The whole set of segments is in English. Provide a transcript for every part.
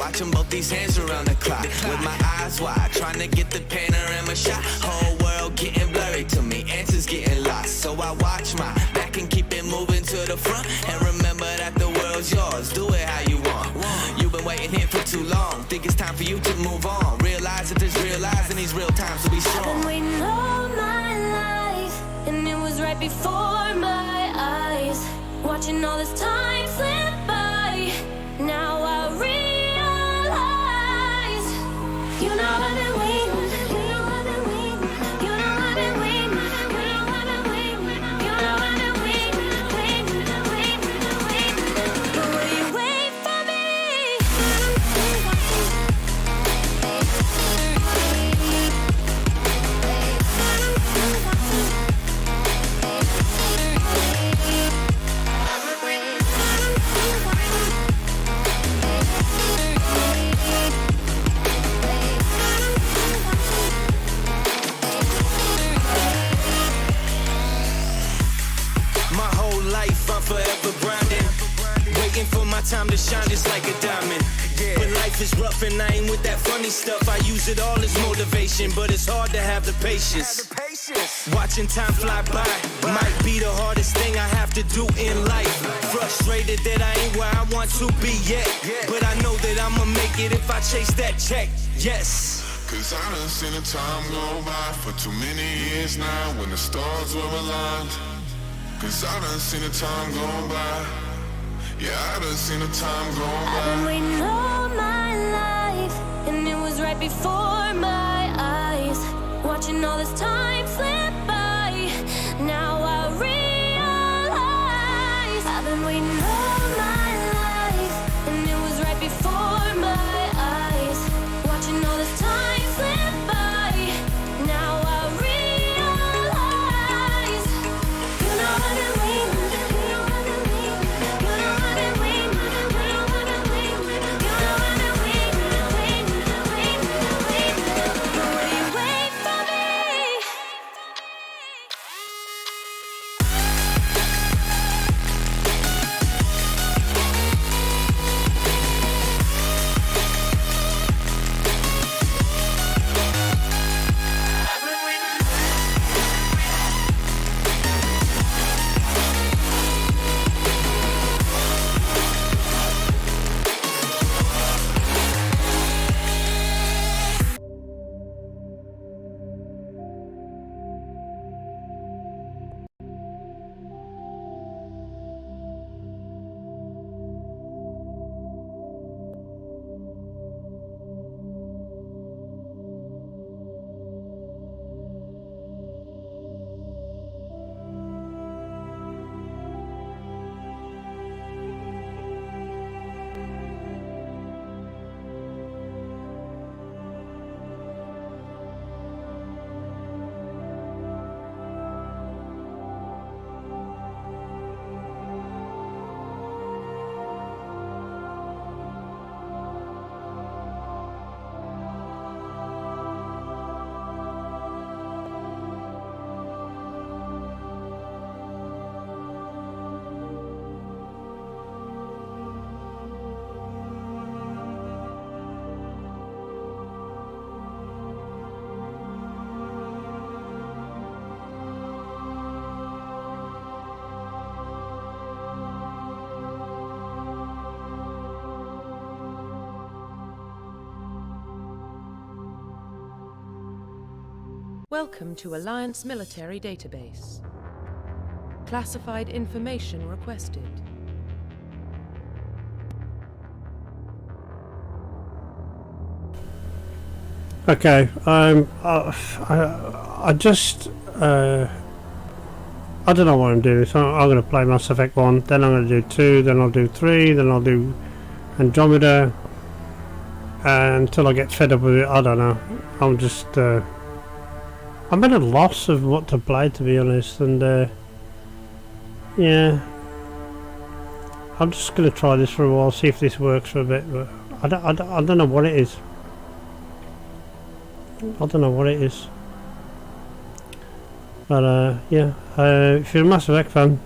Watching both these hands around the clock. With my eyes wide, trying to get the panorama shot. Whole world getting blurry to me, answers getting lost. So I watch my back and keep it moving to the front. And remember that the world's yours, do it how you want. You've been waiting here for too long, think it's time for you to move on. Realize that there's real lies in these real times to be strong. I've been waiting all my life, and it was right before my eyes. Watching all this time slip by, now I realize. You know I've been waiting. Forever grinding, waiting for my time to shine just like a diamond. When life is rough and I ain't with that funny stuff, I use it all as motivation, but it's hard to have the patience. Watching time fly by might be the hardest thing I have to do in life. Frustrated that I ain't where I want to be yet, but I know that I'ma make it if I chase that check. Yes. Cause I done seen the time go by for too many years now when the stars were aligned. Cause I done seen the time go by. Yeah, I done seen the time go by. I've been waiting all my life, and it was right before my eyes. Watching all this time slip by, now I realize. I've been waiting all my life, and it was right before my eyes. Watching all this time slip by, now I realize. You know I've been waiting. Welcome to Alliance Military Database. Classified information requested. Okay, I don't know what I'm doing, so I'm going to play Mass Effect 1, then I'm going to do 2, then I'll do 3, then I'll do Andromeda, until I get fed up with it. I don't know. I'm just, I'm at a loss of what to play, to be honest, and yeah, I'm just going to try this for a while, see if this works for a bit, but I don't know what it is. I don't know what it is. But yeah, if you're a Mass Effect fan,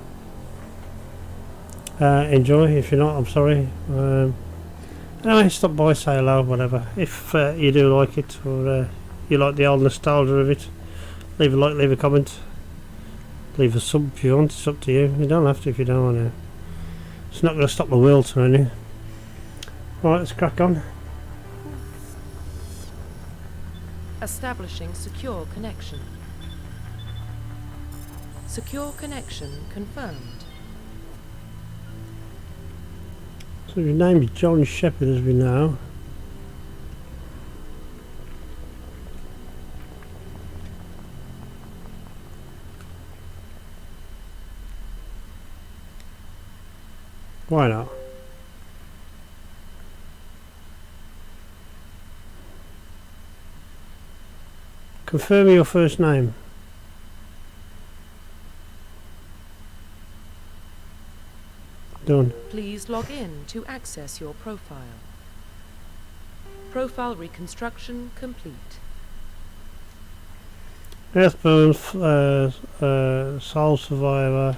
enjoy. If you're not, I'm sorry. Anyway, stop by, say hello, whatever. If you do like it, or you like the old nostalgia of it, leave a like, leave a comment, leave a sub if you want. It's up to you. You don't have to if you don't want to. It's not going to stop the world turning. Right, let's crack on. Establishing secure connection. Secure connection confirmed. So your name is John Shepherd, as we know. Why not? Confirm your first name. Done. Please log in to access your profile. Profile reconstruction complete. Earthbound, Soul Survivor.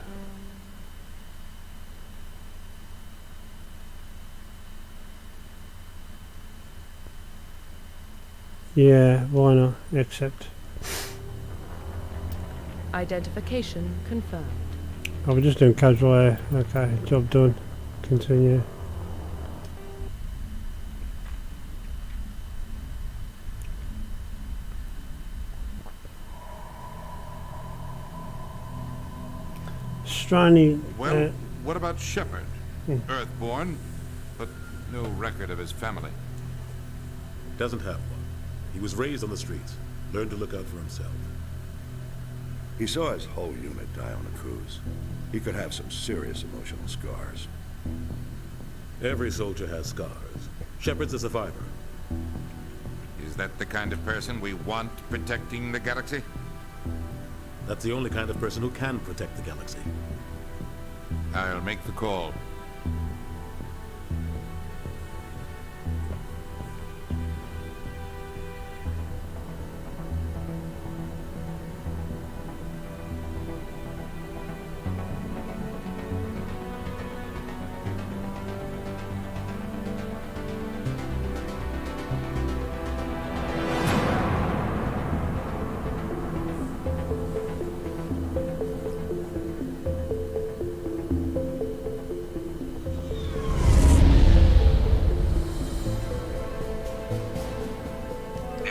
Yeah, why not? Accept. Identification confirmed. Oh, we're just doing casual air. Okay, job done. Continue. Striny. Well, what about Shepard? Earthborn, but no record of his family. Doesn't have one. He was raised on the streets, learned to look out for himself. He saw his whole unit die on a cruise. He could have some serious emotional scars. Every soldier has scars. Shepard's a survivor. Is that the kind of person we want protecting the galaxy? That's the only kind of person who can protect the galaxy. I'll make the call.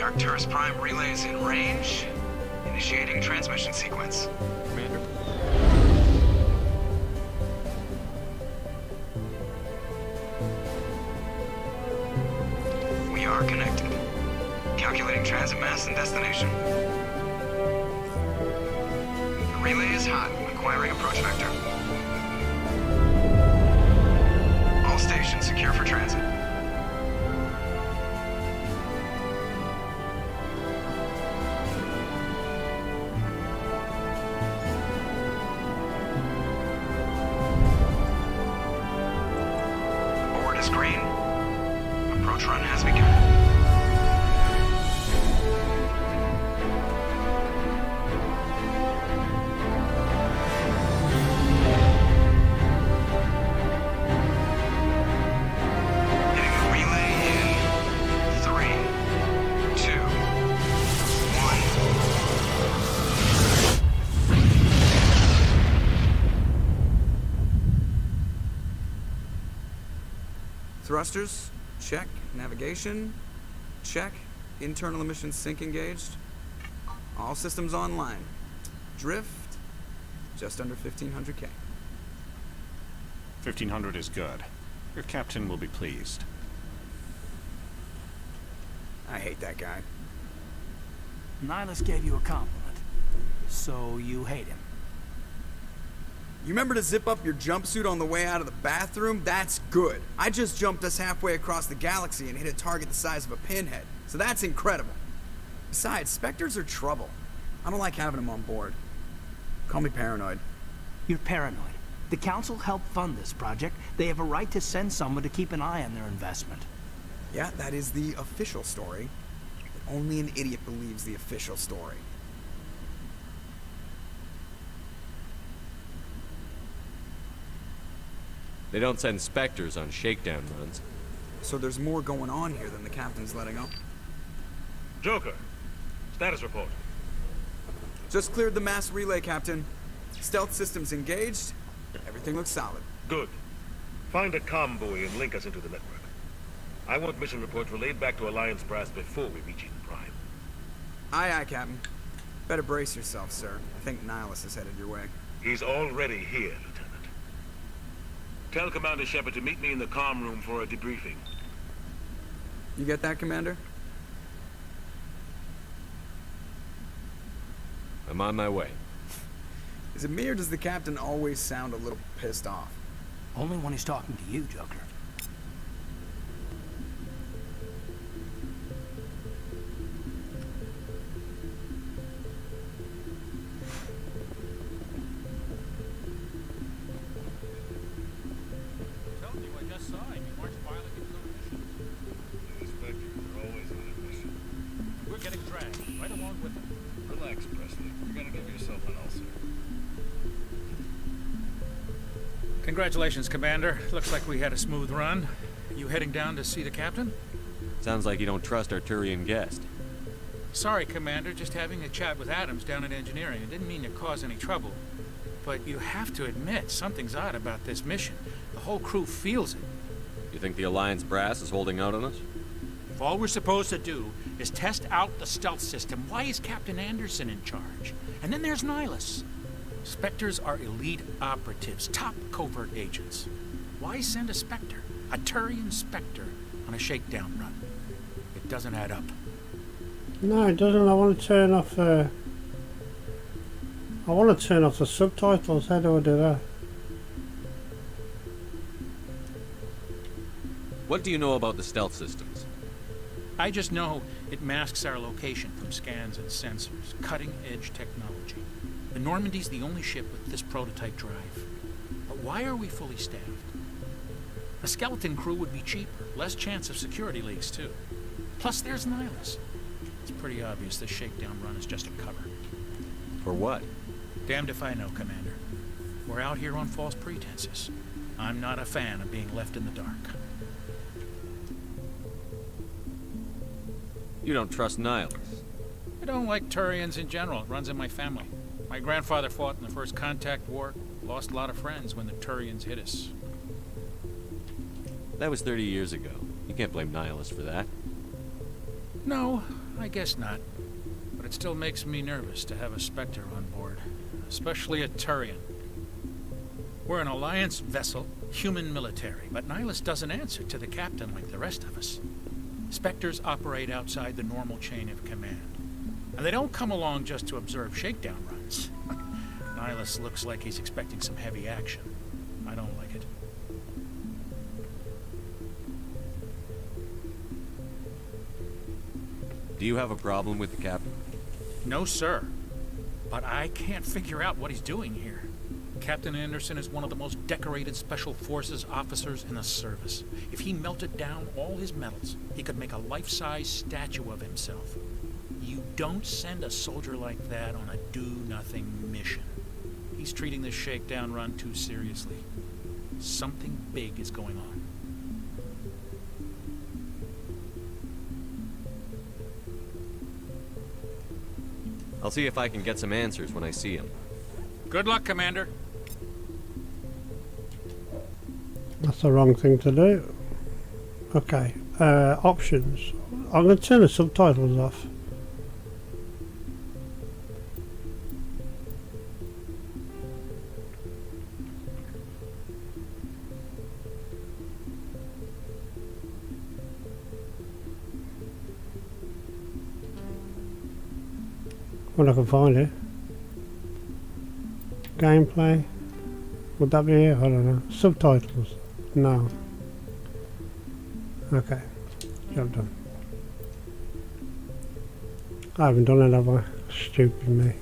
Arcturus Prime relay is in range. Initiating transmission sequence. Commander. We are connected. Calculating transit mass and destination. The relay is hot. Acquiring approach vector. All stations secure for transit. Green. Approach run has begun. Hitting the relay in 3, 2, 1. Thrusters, check. Navigation, check. Internal emissions sync engaged. All systems online. Drift, just under 1500K. 1500 is good. Your captain will be pleased. I hate that guy. Nihilus gave you a compliment, so you hate him. You remember to zip up your jumpsuit on the way out of the bathroom? That's good. I just jumped us halfway across the galaxy and hit a target the size of a pinhead, so that's incredible. Besides, Spectres are trouble. I don't like having them on board. Call me paranoid. You're paranoid. The Council helped fund this project. They have a right to send someone to keep an eye on their investment. Yeah, that is the official story. But only an idiot believes the official story. They don't send Spectres on shakedown runs. So there's more going on here than the captain's letting on. Joker, status report. Just cleared the mass relay, Captain. Stealth systems engaged. Everything looks solid. Good. Find a comm buoy and link us into the network. I want mission reports relayed back to Alliance brass before we reach Eden Prime. Aye, aye, Captain. Better brace yourself, sir. I think Nihilus is headed your way. He's already here, Lieutenant. Tell Commander Shepard to meet me in the comm room for a debriefing. You get that, Commander? I'm on my way. Is it me or does the captain always sound a little pissed off? Only when he's talking to you, Joker. Told you, I just saw him. He marched violently to some missions. The inspectors are always on a mission. We're getting dragged, right along with him. Relax, Presley. You're gonna give yourself an ulcer. Congratulations, Commander. Looks like we had a smooth run. You heading down to see the captain? Sounds like you don't trust our Turian guest. Sorry, Commander. Just having a chat with Adams down at engineering. It didn't mean to cause any trouble. But you have to admit, something's odd about this mission. The whole crew feels it. You think the Alliance brass is holding out on us? If all we're supposed to do is test out the stealth system, why is Captain Anderson in charge? And then there's Nihilus. Spectres are elite operatives, top covert agents. Why send a Spectre, a Turian Spectre, on a shakedown run? It doesn't add up. No, it doesn't. I want to turn off. I want to turn off the subtitles. How do I do that? What do you know about the stealth systems? I just know it masks our location from scans and sensors. Cutting-edge technology. The Normandy's the only ship with this prototype drive. But why are we fully staffed? A skeleton crew would be cheaper, less chance of security leaks too. Plus there's Nihilus. It's pretty obvious this shakedown run is just a cover. For what? Damned if I know, Commander. We're out here on false pretenses. I'm not a fan of being left in the dark. You don't trust Nihilus? I don't like Turians in general. It runs in my family. My grandfather fought in the First Contact War. Lost a lot of friends when the Turians hit us. That was 30 years ago. You can't blame Nihilus for that. No, I guess not. But it still makes me nervous to have a Spectre on board. Especially a Turian. We're an Alliance vessel, human military, but Nihilus doesn't answer to the captain like the rest of us. Spectres operate outside the normal chain of command. And they don't come along just to observe shakedown runs. Nihilus looks like he's expecting some heavy action. I don't like it. Do you have a problem with the captain? No, sir. But I can't figure out what he's doing here. Captain Anderson is one of the most decorated Special Forces officers in the service. If he melted down all his medals, he could make a life-size statue of himself. You don't send a soldier like that on a do-nothing mission. He's treating this shakedown run too seriously. Something big is going on. I'll see if I can get some answers when I see him. Good luck, Commander. That's the wrong thing to do. Okay, options. I'm going to turn the subtitles off. When I can find it. Gameplay. Would that be it? I don't know. Subtitles. No. Okay. Job done. I haven't done it, have I? Stupid me.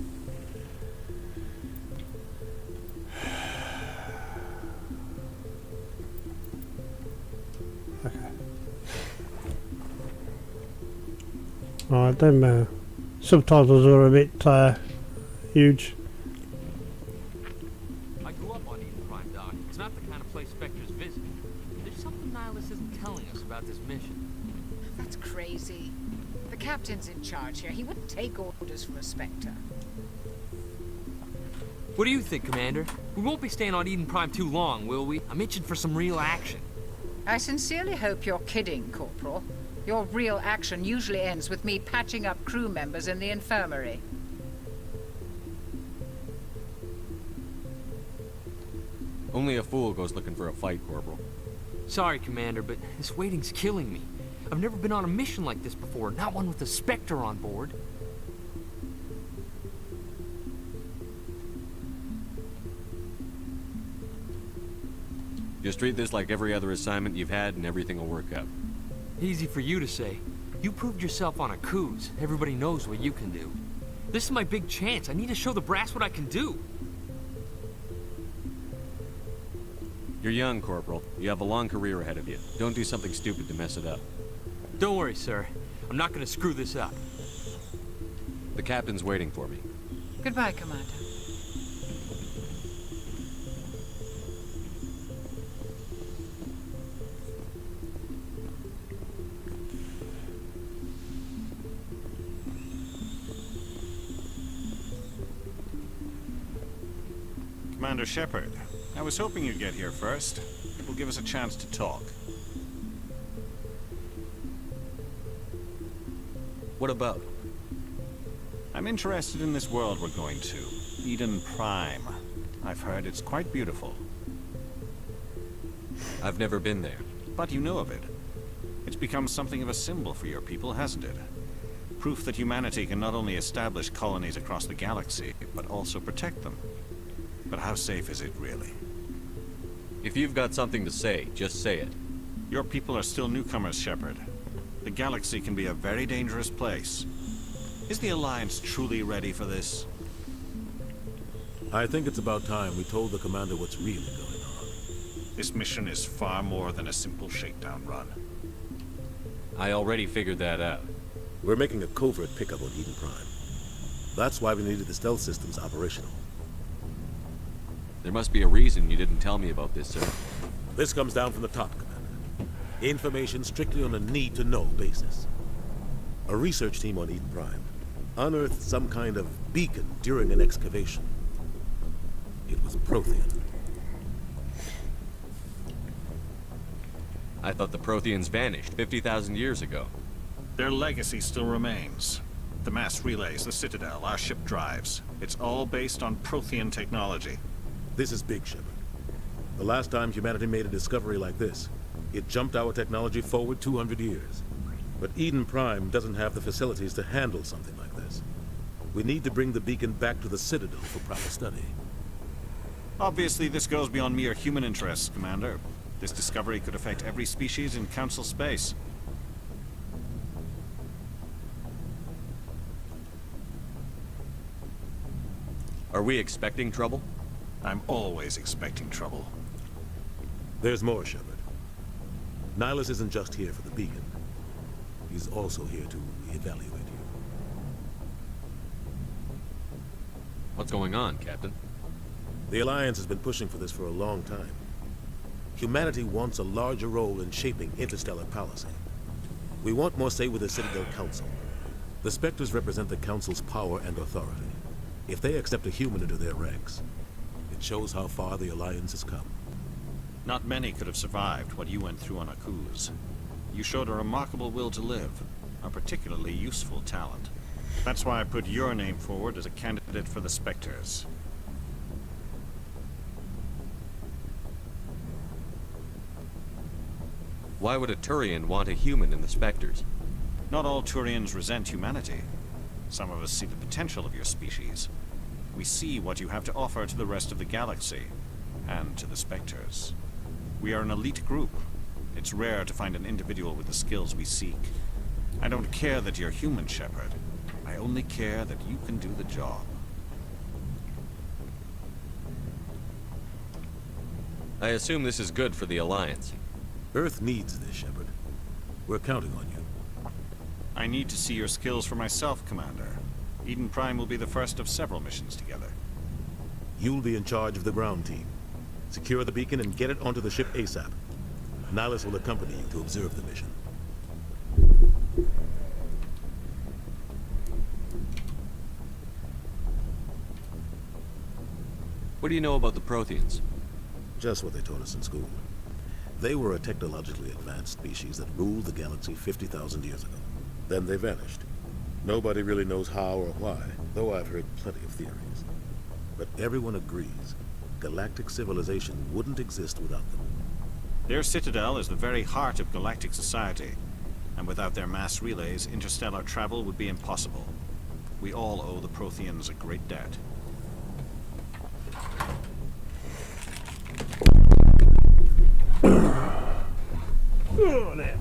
Okay. Right, them subtitles are a bit huge. I grew up on Eden Prime, Doc. It's not the kind of place Spectres visit. There's something Nihilus isn't telling us about this crazy? The captain's in charge here. He wouldn't take orders from a Spectre. What do you think, Commander? We won't be staying on Eden Prime too long, will we? I'm itching for some real action. I sincerely hope you're kidding, Corporal. Your real action usually ends with me patching up crew members in the infirmary. Only a fool goes looking for a fight, Corporal. Sorry, Commander, but this waiting's killing me. I've never been on a mission like this before, not one with a Spectre on board. Just treat this like every other assignment you've had and everything will work out. Easy for you to say. You proved yourself on a cruise. Everybody knows what you can do. This is my big chance. I need to show the brass what I can do. You're young, Corporal. You have a long career ahead of you. Don't do something stupid to mess it up. Don't worry, sir. I'm not gonna screw this up. The captain's waiting for me. Goodbye, Commander. Commander Shepard, I was hoping you'd get here first. It will give us a chance to talk. What about? I'm interested in this world we're going to. Eden Prime. I've heard it's quite beautiful. I've never been there. But you know of it. It's become something of a symbol for your people, hasn't it? Proof that humanity can not only establish colonies across the galaxy, but also protect them. But how safe is it, really? If you've got something to say, just say it. Your people are still newcomers, Shepard. The galaxy can be a very dangerous place. Is the Alliance truly ready for this? I think it's about time we told the commander what's really going on. This mission is far more than a simple shakedown run. I already figured that out. We're making a covert pickup on Eden Prime. That's why we needed the stealth systems operational. There must be a reason you didn't tell me about this, sir. This comes down from the top, Commander. Information strictly on a need-to-know basis. A research team on Eden Prime unearthed some kind of beacon during an excavation. It was Prothean. I thought the Protheans vanished 50,000 years ago. Their legacy still remains. The mass relays, the Citadel, our ship drives. It's all based on Prothean technology. This is big, Shepard. The last time humanity made a discovery like this, it jumped our technology forward 200 years. But Eden Prime doesn't have the facilities to handle something like this. We need to bring the beacon back to the Citadel for proper study. Obviously, this goes beyond mere human interests, Commander. This discovery could affect every species in Council space. Are we expecting trouble? I'm always expecting trouble. There's more, Shepard. Nihilus isn't just here for the beacon. He's also here to evaluate you. What's going on, Captain? The Alliance has been pushing for this for a long time. Humanity wants a larger role in shaping interstellar policy. We want more say with the Citadel Council. The Spectres represent the Council's power and authority. If they accept a human into their ranks, it shows how far the Alliance has come. Not many could have survived what you went through on Akuz. You showed a remarkable will to live, a particularly useful talent. That's why I put your name forward as a candidate for the Spectres. Why would a Turian want a human in the Spectres? Not all Turians resent humanity. Some of us see the potential of your species. We see what you have to offer to the rest of the galaxy, and to the Spectres. We are an elite group. It's rare to find an individual with the skills we seek. I don't care that you're human, Shepard. I only care that you can do the job. I assume this is good for the Alliance. Earth needs this, Shepard. We're counting on you. I need to see your skills for myself, Commander. Eden Prime will be the first of several missions together. You'll be in charge of the ground team. Secure the beacon and get it onto the ship ASAP. Nihilus will accompany you to observe the mission. What do you know about the Protheans? Just what they taught us in school. They were a technologically advanced species that ruled the galaxy 50,000 years ago. Then they vanished. Nobody really knows how or why, though I've heard plenty of theories. But everyone agrees galactic civilization wouldn't exist without them. Their citadel is the very heart of galactic society, and without their mass relays, interstellar travel would be impossible. We all owe the Protheans a great debt. Oh, there.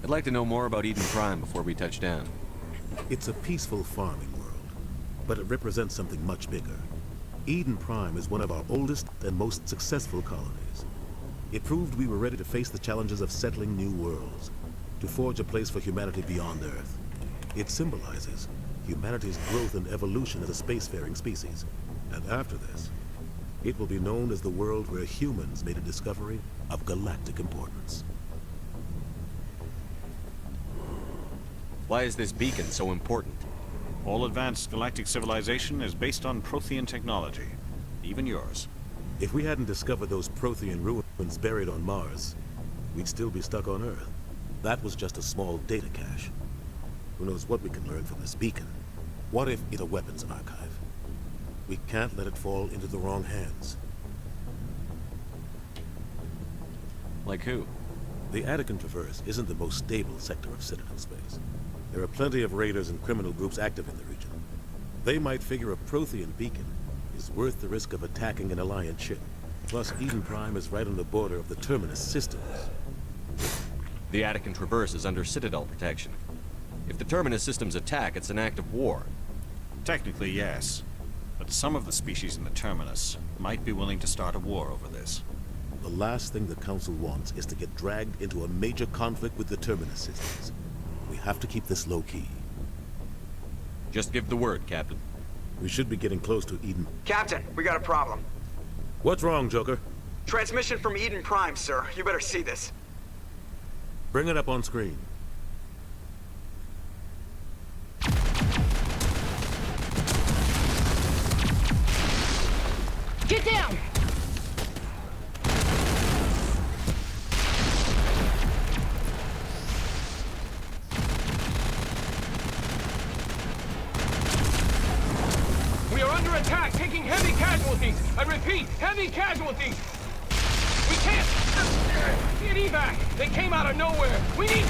I'd like to know more about Eden Prime before we touch down. It's a peaceful farming world, but it represents something much bigger. Eden Prime is one of our oldest and most successful colonies. It proved we were ready to face the challenges of settling new worlds, to forge a place for humanity beyond Earth. It symbolizes humanity's growth and evolution as a spacefaring species. And after this, it will be known as the world where humans made a discovery of galactic importance. Why is this beacon so important? All advanced galactic civilization is based on Prothean technology, even yours. If we hadn't discovered those Prothean ruins buried on Mars, we'd still be stuck on Earth. That was just a small data cache. Who knows what we can learn from this beacon? What if it's a weapons archive? We can't let it fall into the wrong hands. Like who? The Attican Traverse isn't the most stable sector of Citadel space. There are plenty of raiders and criminal groups active in the region. They might figure a Prothean beacon is worth the risk of attacking an Alliance ship. Plus, Eden Prime is right on the border of the Terminus systems. The Attican Traverse is under Citadel protection. If the Terminus systems attack, it's an act of war. Technically, yes. But some of the species in the Terminus might be willing to start a war over this. The last thing the Council wants is to get dragged into a major conflict with the Terminus systems. We have to keep this low-key. Just give the word, Captain. We should be getting close to Eden. Captain, we got a problem. What's wrong, Joker? Transmission from Eden Prime, sir. You better see this. Bring it up on screen. Get down! We are under attack, taking heavy casualties. I repeat, heavy casualties. We can't get evac. They came out of nowhere. We need...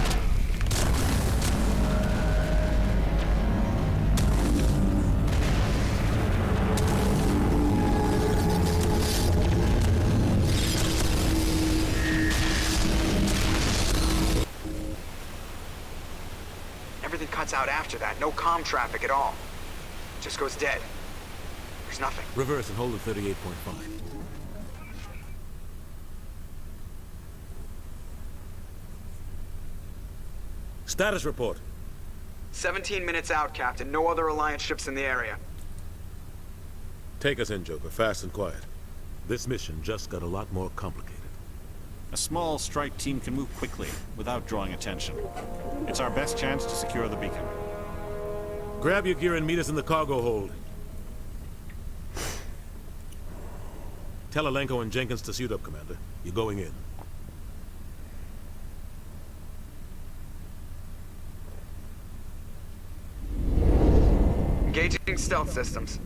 Everything cuts out after that. No comm traffic at all. Just goes dead. There's nothing. Reverse and hold at 38.5. Status report. 17 minutes out, Captain. No other Alliance ships in the area. Take us in, Joker. Fast and quiet. This mission just got a lot more complicated. A small strike team can move quickly without drawing attention. It's our best chance to secure the beacon. Grab your gear and meet us in the cargo hold. Tell Alenko and Jenkins to suit up, Commander. You're going in. Engaging stealth systems.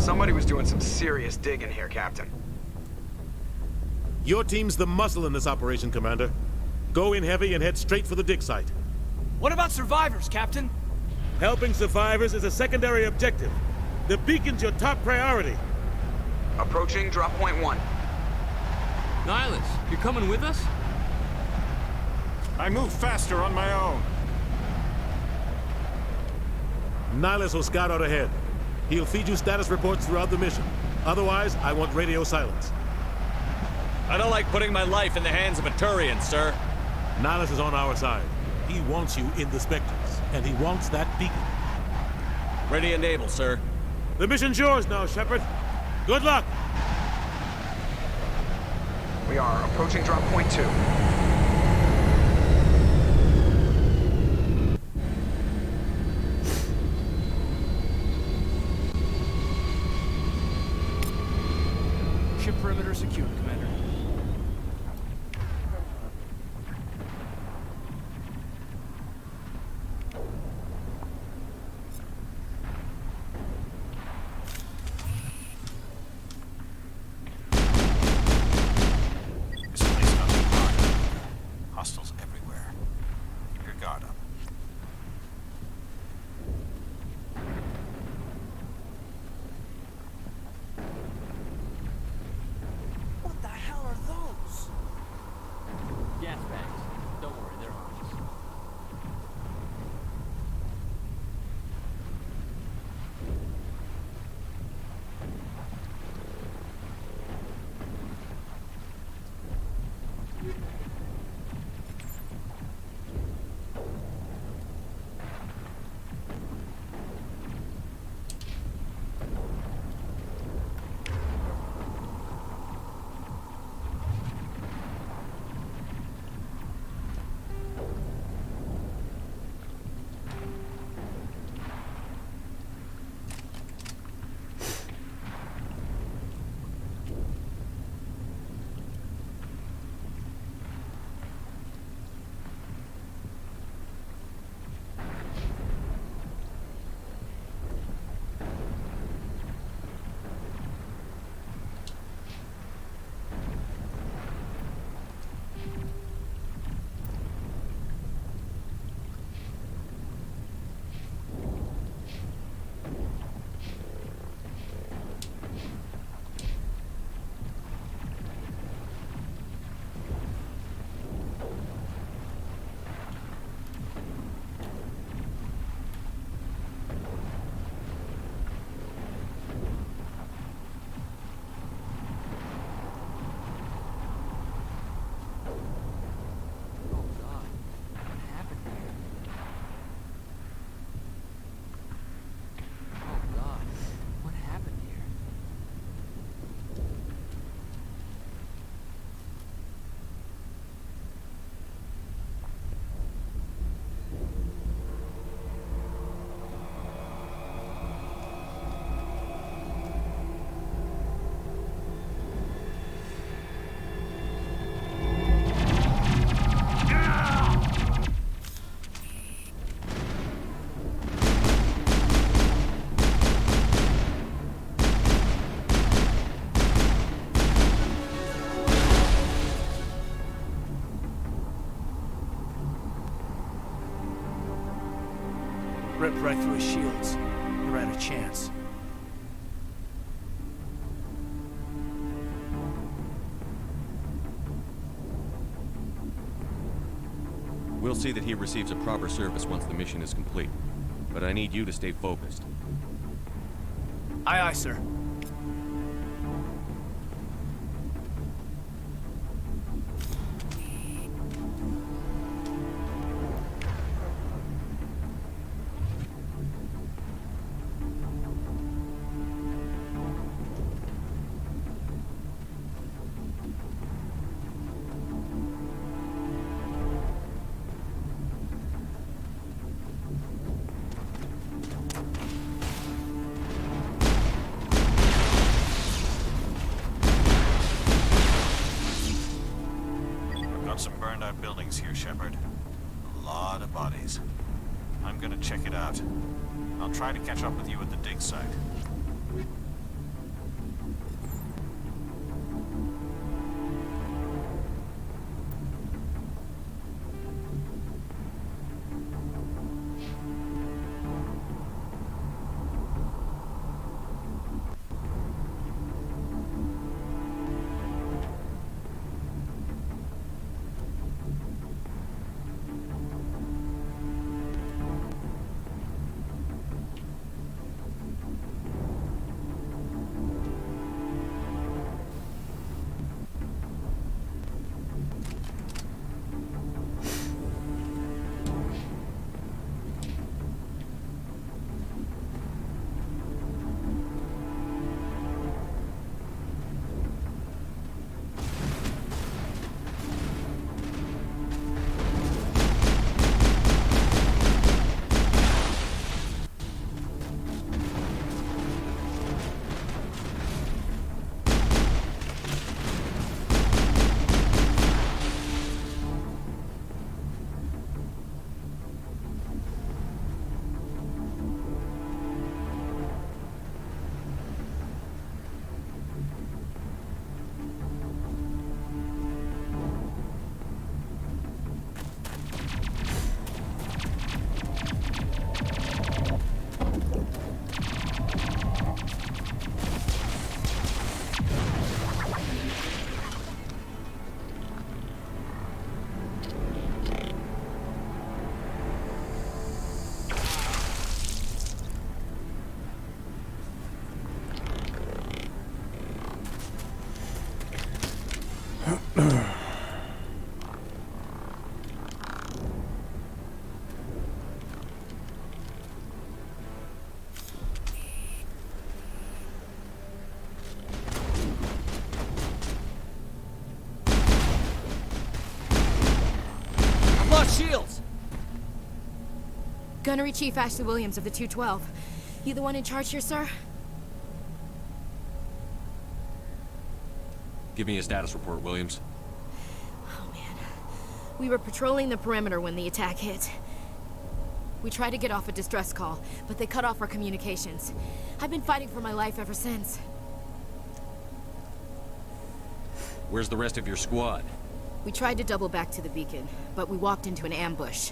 Somebody was doing some serious digging here, Captain. Your team's the muscle in this operation, Commander. Go in heavy and head straight for the dig site. What about survivors, Captain? Helping survivors is a secondary objective. The beacon's your top priority. Approaching drop point 1. Nihilus, you're coming with us? I move faster on my own. Nihilus will scout out ahead. He'll feed you status reports throughout the mission. Otherwise, I want radio silence. I don't like putting my life in the hands of a Turian, sir. Nihilus is on our side. He wants you in the Spectres, and he wants that beacon. Ready and able, sir. The mission's yours now, Shepard. Good luck! We are approaching drop point 2. Ship perimeter secured, Commander. This place got too hot. Hostiles everywhere. Keep your guard up. What the hell are those? Gas bags. Don't worry, they're harmless. Ripped right through his shields. Never had a chance. We'll see that he receives a proper service once the mission is complete. But I need you to stay focused. Aye, aye, sir. Some burned out buildings here, Shepard. A lot of bodies. I'm gonna check it out. I'll try to catch up with you at the dig site. shields! Gunnery Chief Ashley Williams of the 212. You the one in charge here, sir? Give me a status report, Williams. Oh, man. We were patrolling the perimeter when the attack hit. We tried to get off a distress call, but they cut off our communications. I've been fighting for my life ever since. Where's the rest of your squad? We tried to double back to the beacon, but we walked into an ambush.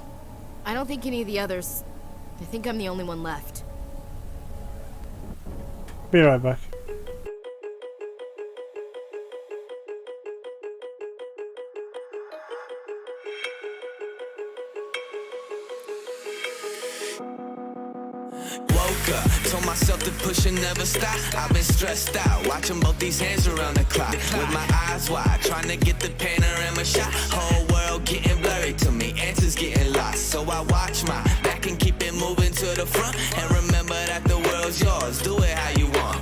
I don't think any of the others... I think I'm the only one left. Be right back. Told myself to push and never stop. I've been stressed out, watching both these hands around the clock. With my eyes wide, trying to get the panorama shot. Whole world getting blurry to me, answers getting lost. So I watch my back and keep it moving to the front. And remember that the world's yours, do it how you want.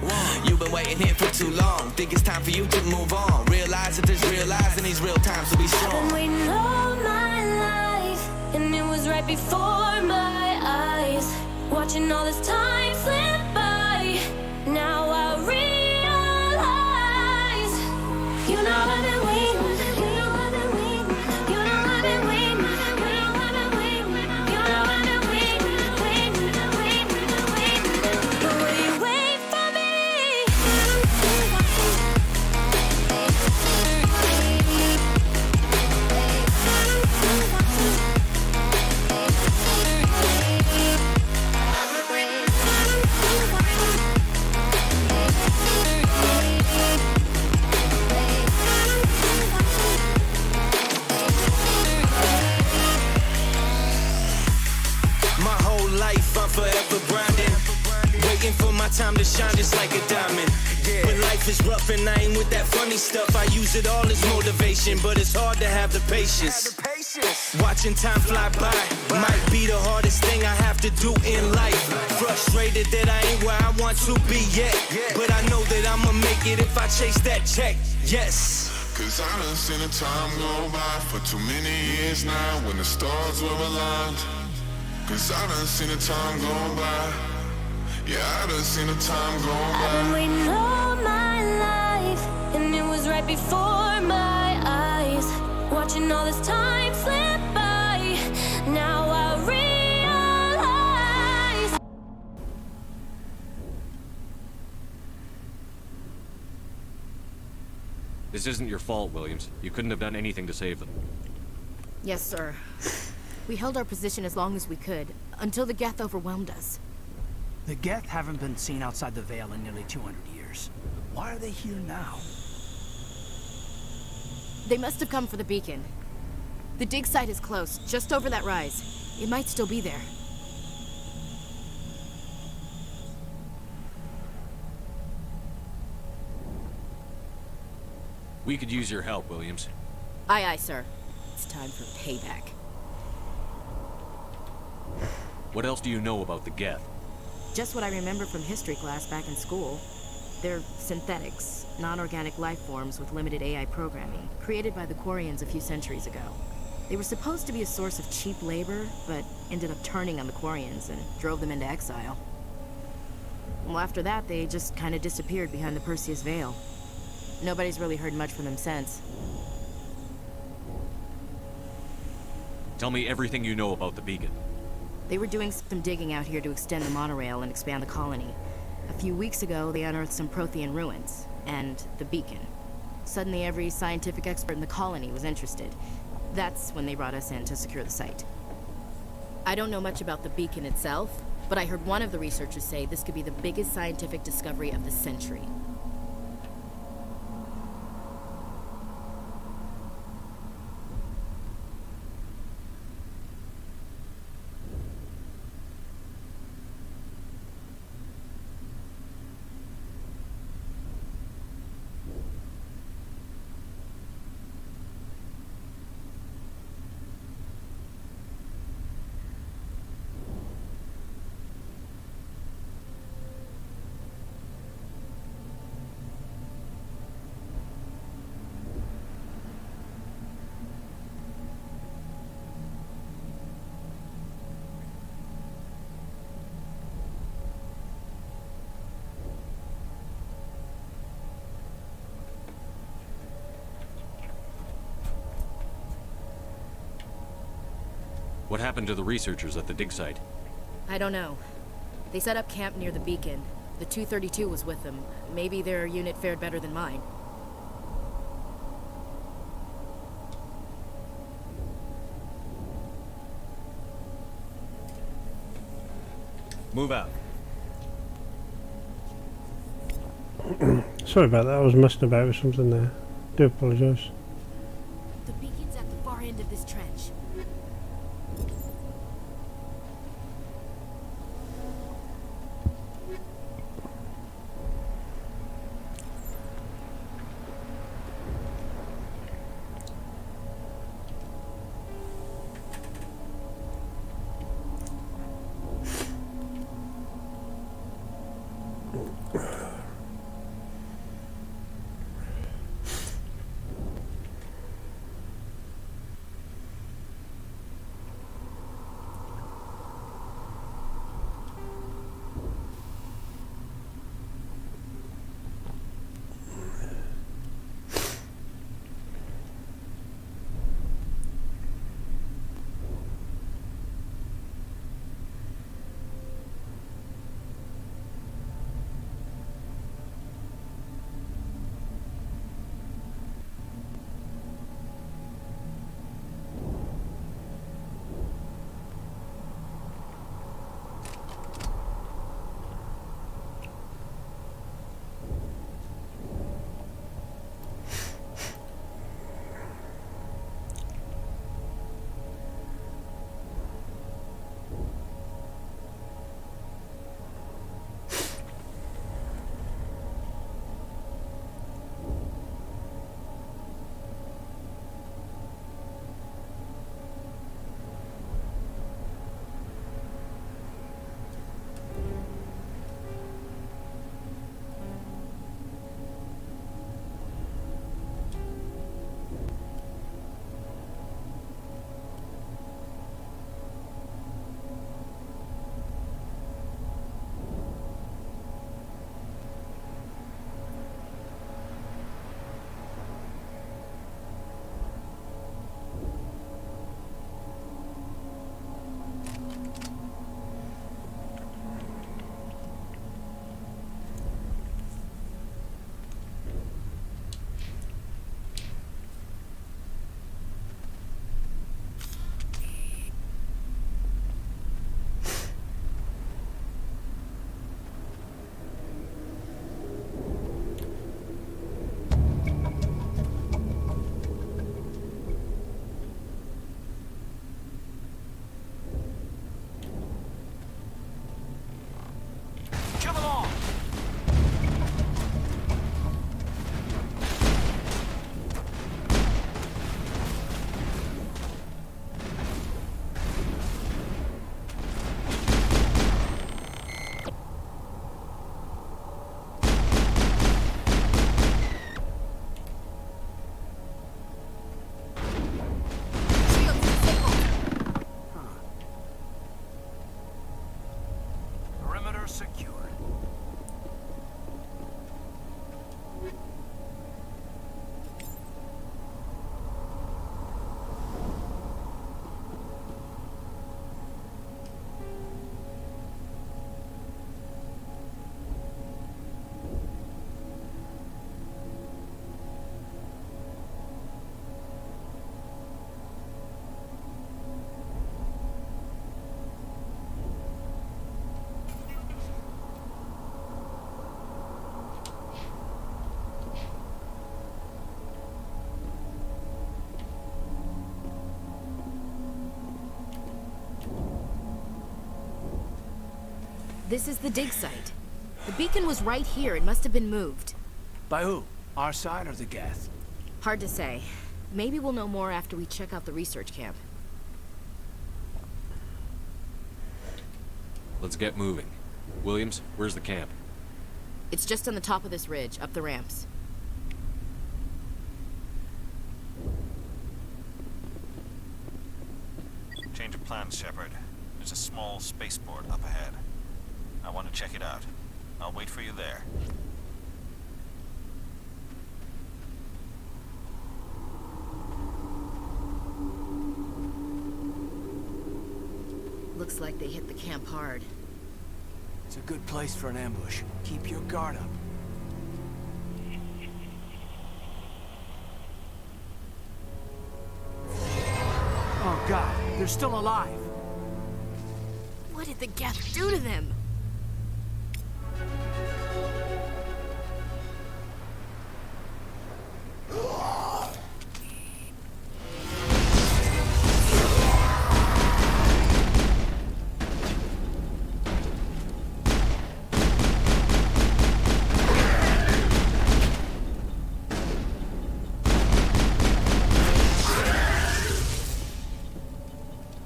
You've been waiting here for too long, think it's time for you to move on. Realize that there's real lives in these real times to be strong. I've been waiting all my life, and it was right before my eyes. Watching all this time slip by, now I realize. You know I've been waiting, you know I've been waiting, you know I've been waiting, you know I've been waiting, you know I've been waiting, waiting. But will you wait for me? I'm forever grinding, waiting for my time to shine just like a diamond. When life is rough and I ain't with that funny stuff, I use it all as motivation, but it's hard to have the patience. Watching time fly by might be the hardest thing I have to do in life. Frustrated that I ain't where I want to be yet, but I know that I'ma make it if I chase that check. Yes. Cause I done seen the time go by for too many years now when the stars were aligned. Cause I done seen the time go by. Yeah, I done seen the time go by. I've been waiting all my life, and it was right before my eyes. Watching all this time slip by, now I realize. This isn't your fault, Williams. You couldn't have done anything to save them. Yes, sir. We held our position as long as we could, until the Geth overwhelmed us. The Geth haven't been seen outside the Veil in nearly 200 years. Why are they here now? They must have come for the beacon. The dig site is close, just over that rise. It might still be there. We could use your help, Williams. Aye, aye, sir. It's time for payback. What else do you know about the Geth? Just what I remember from history class back in school. They're synthetics, non-organic life forms with limited AI programming, created by the Quarians a few centuries ago. They were supposed to be a source of cheap labor, but ended up turning on the Quarians and drove them into exile. Well, after that, they just kind of disappeared behind the Perseus Veil. Nobody's really heard much from them since. Tell me everything you know about the beacon. They were doing some digging out here to extend the monorail and expand the colony. A few weeks ago, they unearthed some Prothean ruins, and the beacon. Suddenly, every scientific expert in the colony was interested. That's when they brought us in to secure the site. I don't know much about the beacon itself, but I heard one of the researchers say this could be the biggest scientific discovery of the century. What happened to the researchers at the dig site? I don't know. They set up camp near the beacon. The 232 was with them. Maybe their unit fared better than mine. Move out. Sorry about that, I was messing about with something there. Do apologise. The beacon's at the far end of this trench. This is the dig site. The beacon was right here. It must have been moved. By who? Our side or the Geth? Hard to say. Maybe we'll know more after we check out the research camp. Let's get moving. Williams, where's the camp? It's just on the top of this ridge, up the ramps. Change of plans, Shepard. There's a small spaceport up ahead. I want to check it out. I'll wait for you there. Looks like they hit the camp hard. It's a good place for an ambush. Keep your guard up. Oh god, they're still alive. What did the Geth do to them?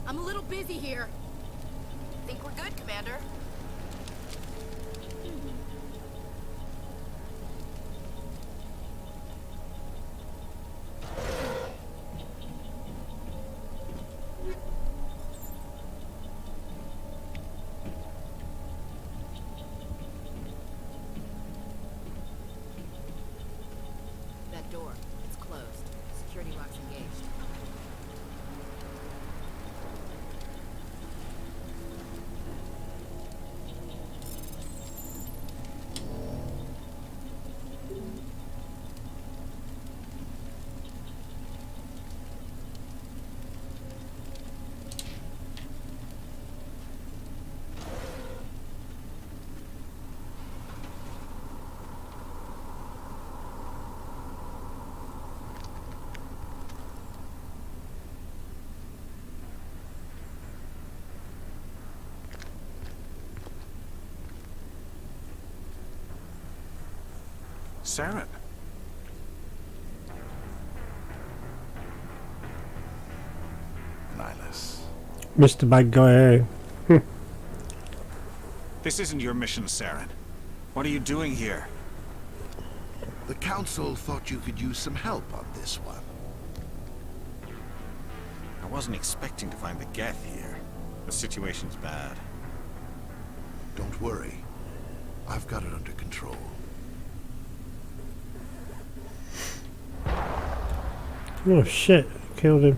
I'm a little busy here. Think we're good, Commander? That door, it's closed. Security lock's engaged. Saren. Nihilus. Mr. Bad Guy. This isn't your mission, Saren. What are you doing here? The Council thought you could use some help on this one. I wasn't expecting to find the Geth here. The situation's bad. Don't worry. I've got it under control. Oh shit, killed him.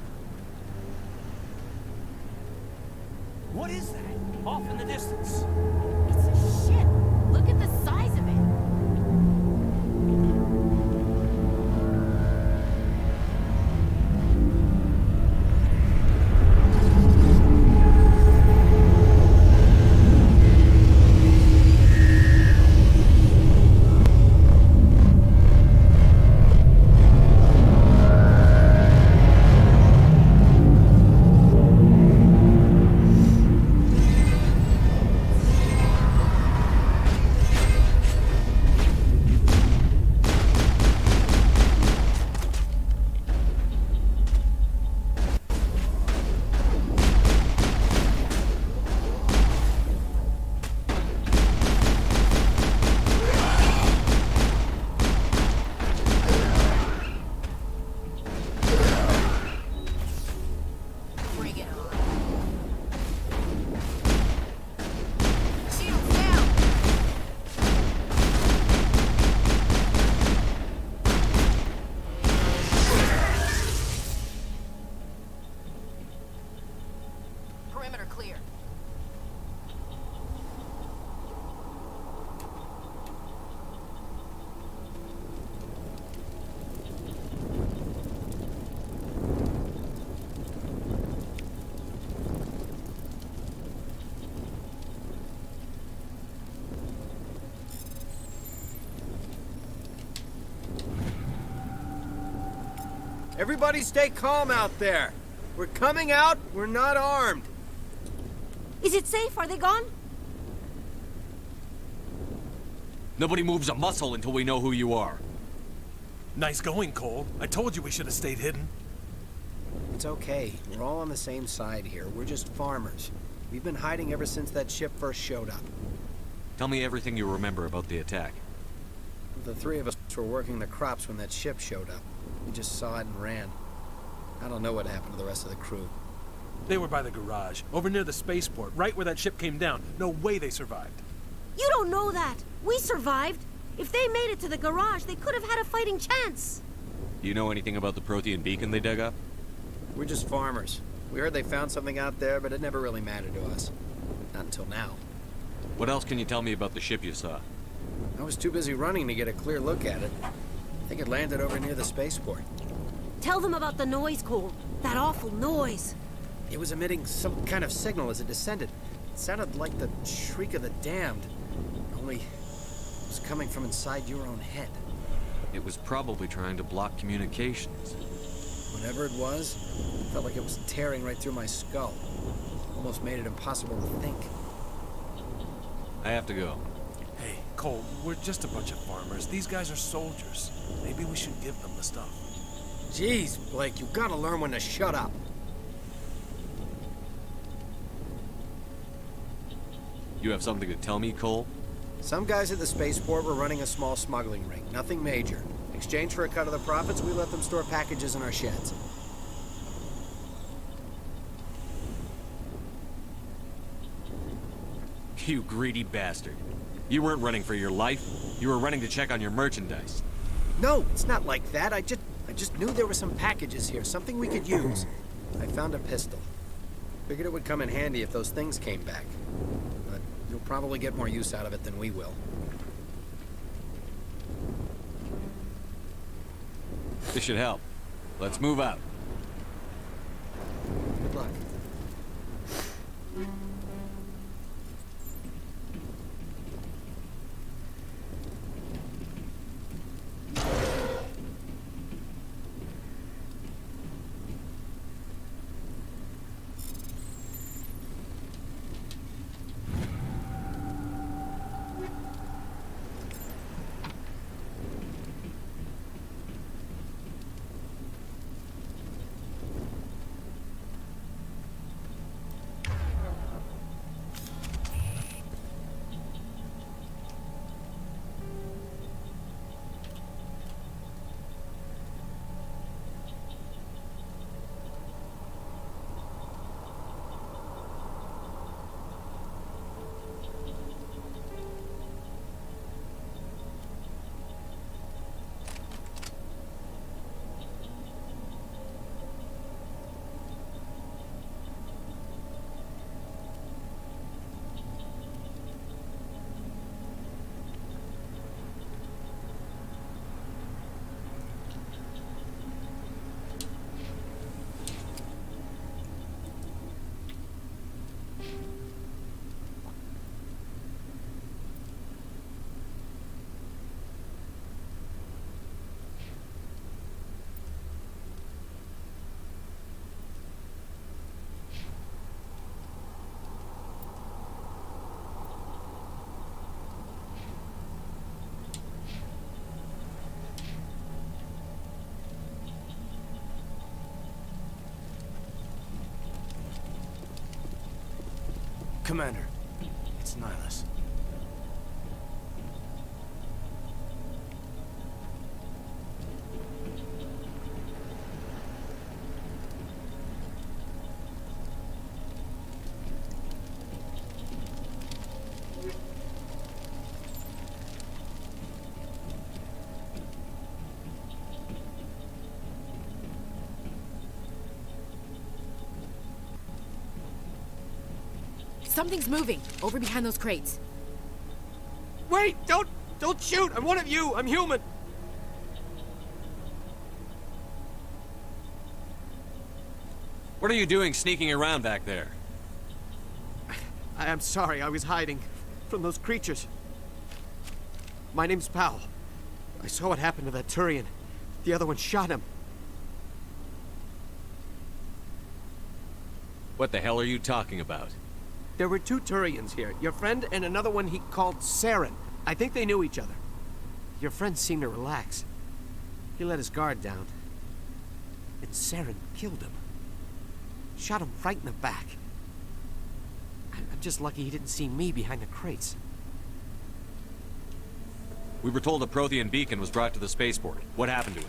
What is that? Off in the distance. It's a ship. Look at the size of it. Perimeter clear. Everybody stay calm out there. We're coming out, we're not armed. Is it safe? Are they gone? Nobody moves a muscle until we know who you are. Nice going, Cole. I told you we should have stayed hidden. It's okay. We're all on the same side here. We're just farmers. We've been hiding ever since that ship first showed up. Tell me everything you remember about the attack. The three of us were working the crops when that ship showed up. We just saw it and ran. I don't know what happened to the rest of the crew. They were by the garage, over near the spaceport, right where that ship came down. No way they survived. You don't know that. We survived. If they made it to the garage, they could have had a fighting chance. Do you know anything about the Prothean beacon they dug up? We're just farmers. We heard they found something out there, but it never really mattered to us. Not until now. What else can you tell me about the ship you saw? I was too busy running to get a clear look at it. I think it landed over near the spaceport. Tell them about the noise, Cole. That awful noise. It was emitting some kind of signal as it descended. It sounded like the shriek of the damned. Only it was coming from inside your own head. It was probably trying to block communications. Whatever it was, it felt like it was tearing right through my skull. Almost made it impossible to think. I have to go. Hey, Cole, we're just a bunch of farmers. These guys are soldiers. Maybe we should give them the stuff. Jeez, Blake, you gotta learn when to shut up. You have something to tell me, Cole? Some guys at the spaceport were running a small smuggling ring. Nothing major. In exchange for a cut of the profits, we let them store packages in our sheds. You greedy bastard. You weren't running for your life. You were running to check on your merchandise. No, it's not like that. I just knew there were some packages here, something we could use. I found a pistol. Figured it would come in handy if those things came back. But you'll probably get more use out of it than we will. This should help. Let's move out. Good luck. Commander, it's Nihilus. Something's moving, over behind those crates. Wait! Don't shoot! I'm one of you! I'm human! What are you doing sneaking around back there? I'm sorry, I was hiding from those creatures. My name's Powell. I saw what happened to that Turian. The other one shot him. What the hell are you talking about? There were two Turians here. Your friend and another one he called Saren. I think they knew each other. Your friend seemed to relax. He let his guard down. And Saren killed him. Shot him right in the back. I'm just lucky he didn't see me behind the crates. We were told a Prothean beacon was brought to the spaceport. What happened to it?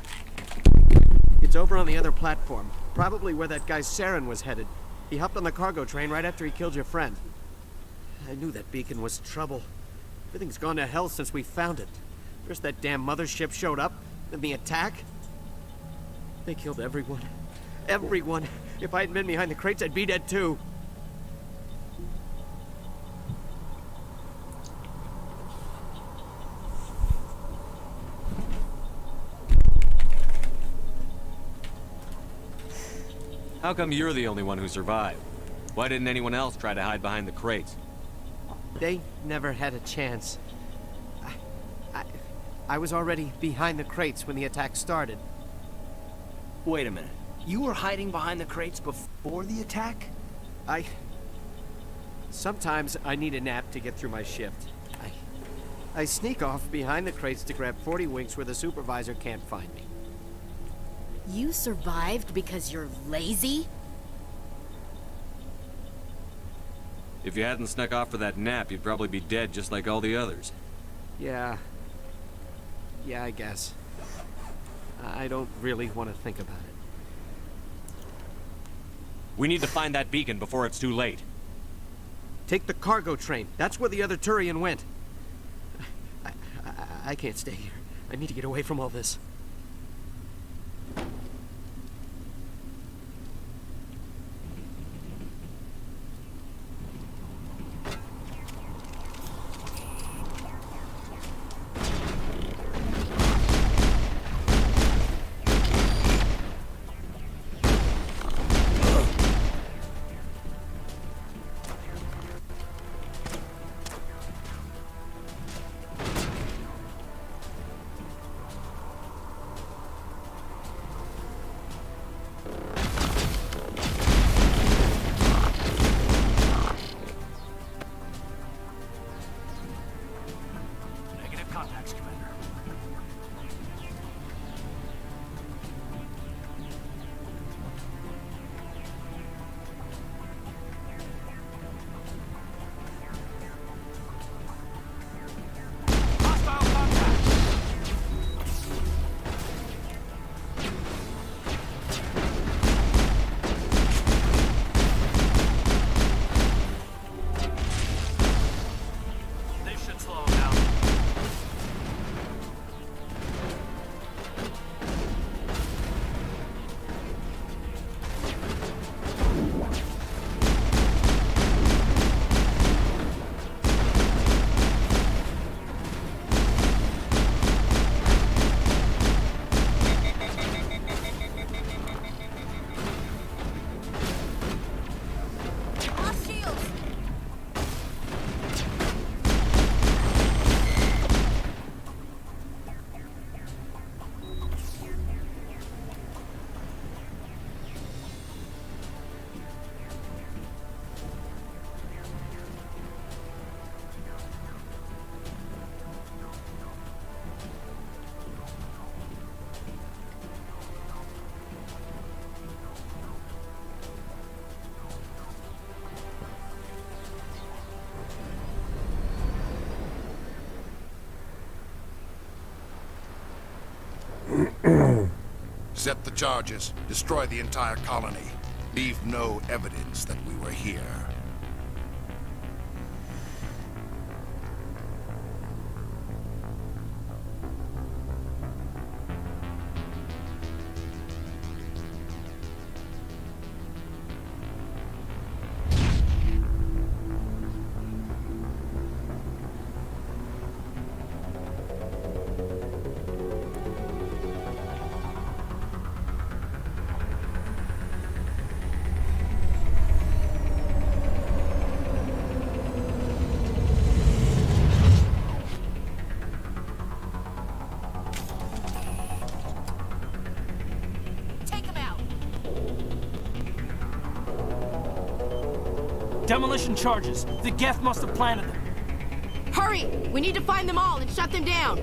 It's over on the other platform. Probably where that guy Saren was headed. He hopped on the cargo train right after he killed your friend. I knew that beacon was trouble. Everything's gone to hell since we found it. First that damn mothership showed up, then the attack. They killed everyone. Everyone. If I hadn't been behind the crates, I'd be dead too. How come you're the only one who survived? Why didn't anyone else try to hide behind the crates? They never had a chance. I was already behind the crates when the attack started. Wait a minute. You were hiding behind the crates before the attack? Sometimes I need a nap to get through my shift. I sneak off behind the crates to grab 40 winks where the supervisor can't find me. You survived because you're lazy? If you hadn't snuck off for that nap, you'd probably be dead just like all the others. Yeah, I guess. I don't really want to think about it. We need to find that beacon before it's too late. Take the cargo train. That's where the other Turian went. I can't stay here. I need to get away from all this. Set the charges. Destroy the entire colony. Leave no evidence that we were here. Demolition charges. The Geth must have planted them. Hurry! We need to find them all and shut them down!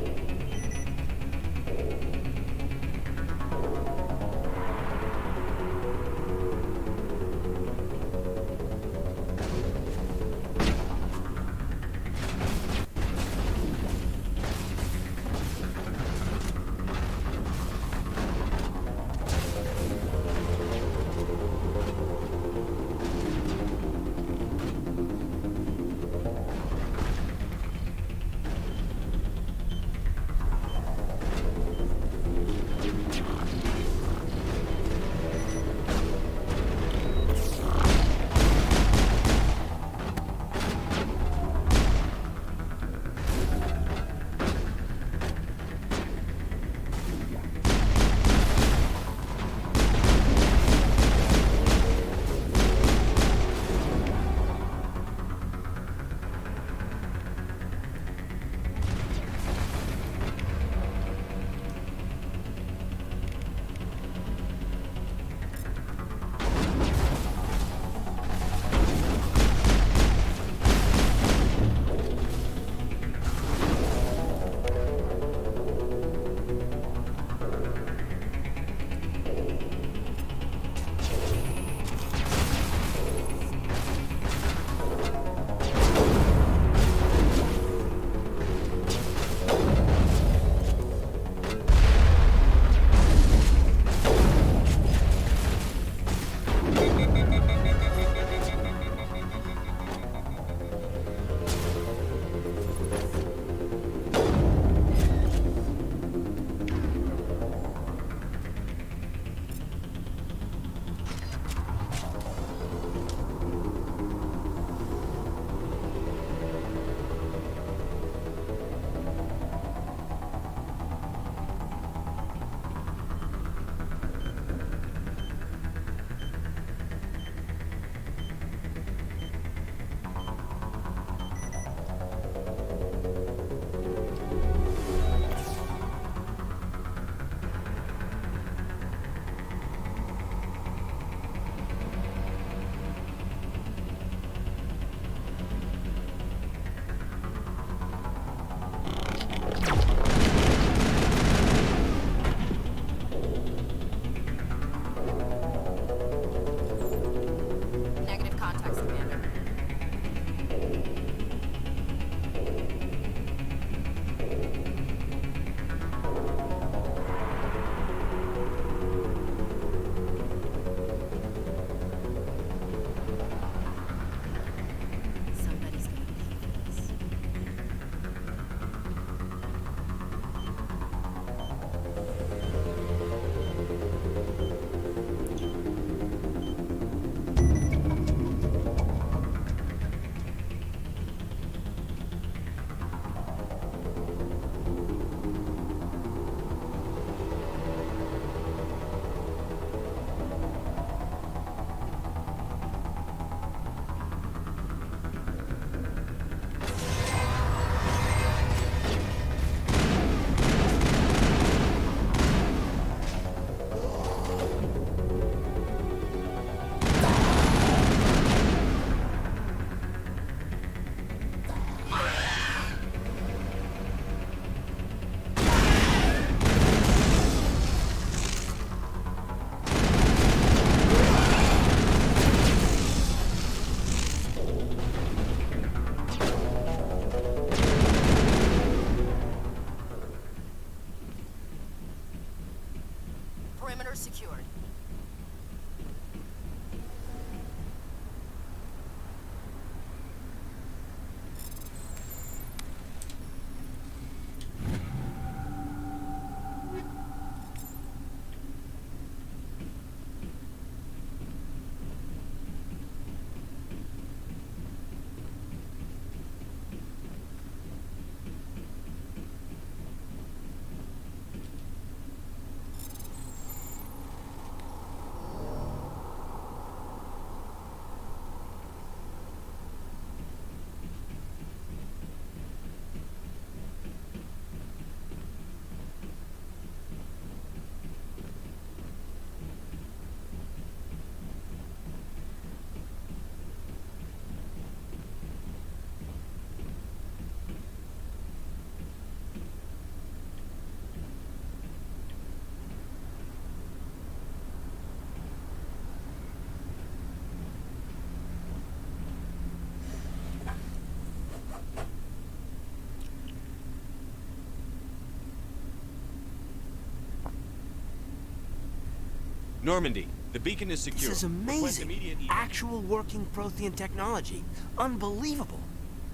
Normandy, the beacon is secure. This is Request amazing. immediate Actual working Prothean technology. Unbelievable.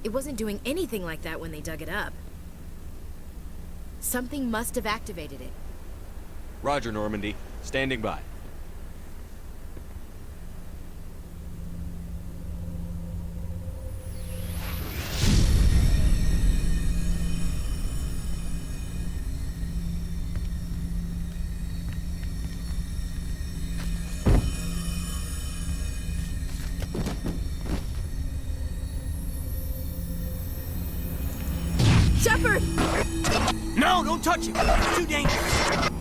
It wasn't doing anything like that when they dug it up. Something must have activated it. Roger, Normandy. Standing by. Shepard! No, don't touch him. It's too dangerous.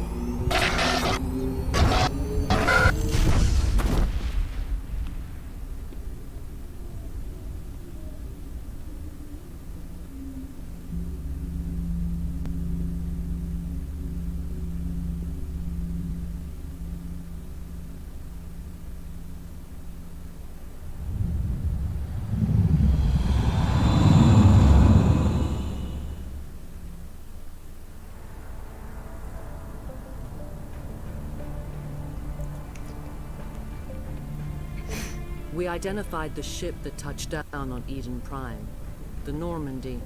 We identified the ship that touched down on Eden Prime. The Normandy,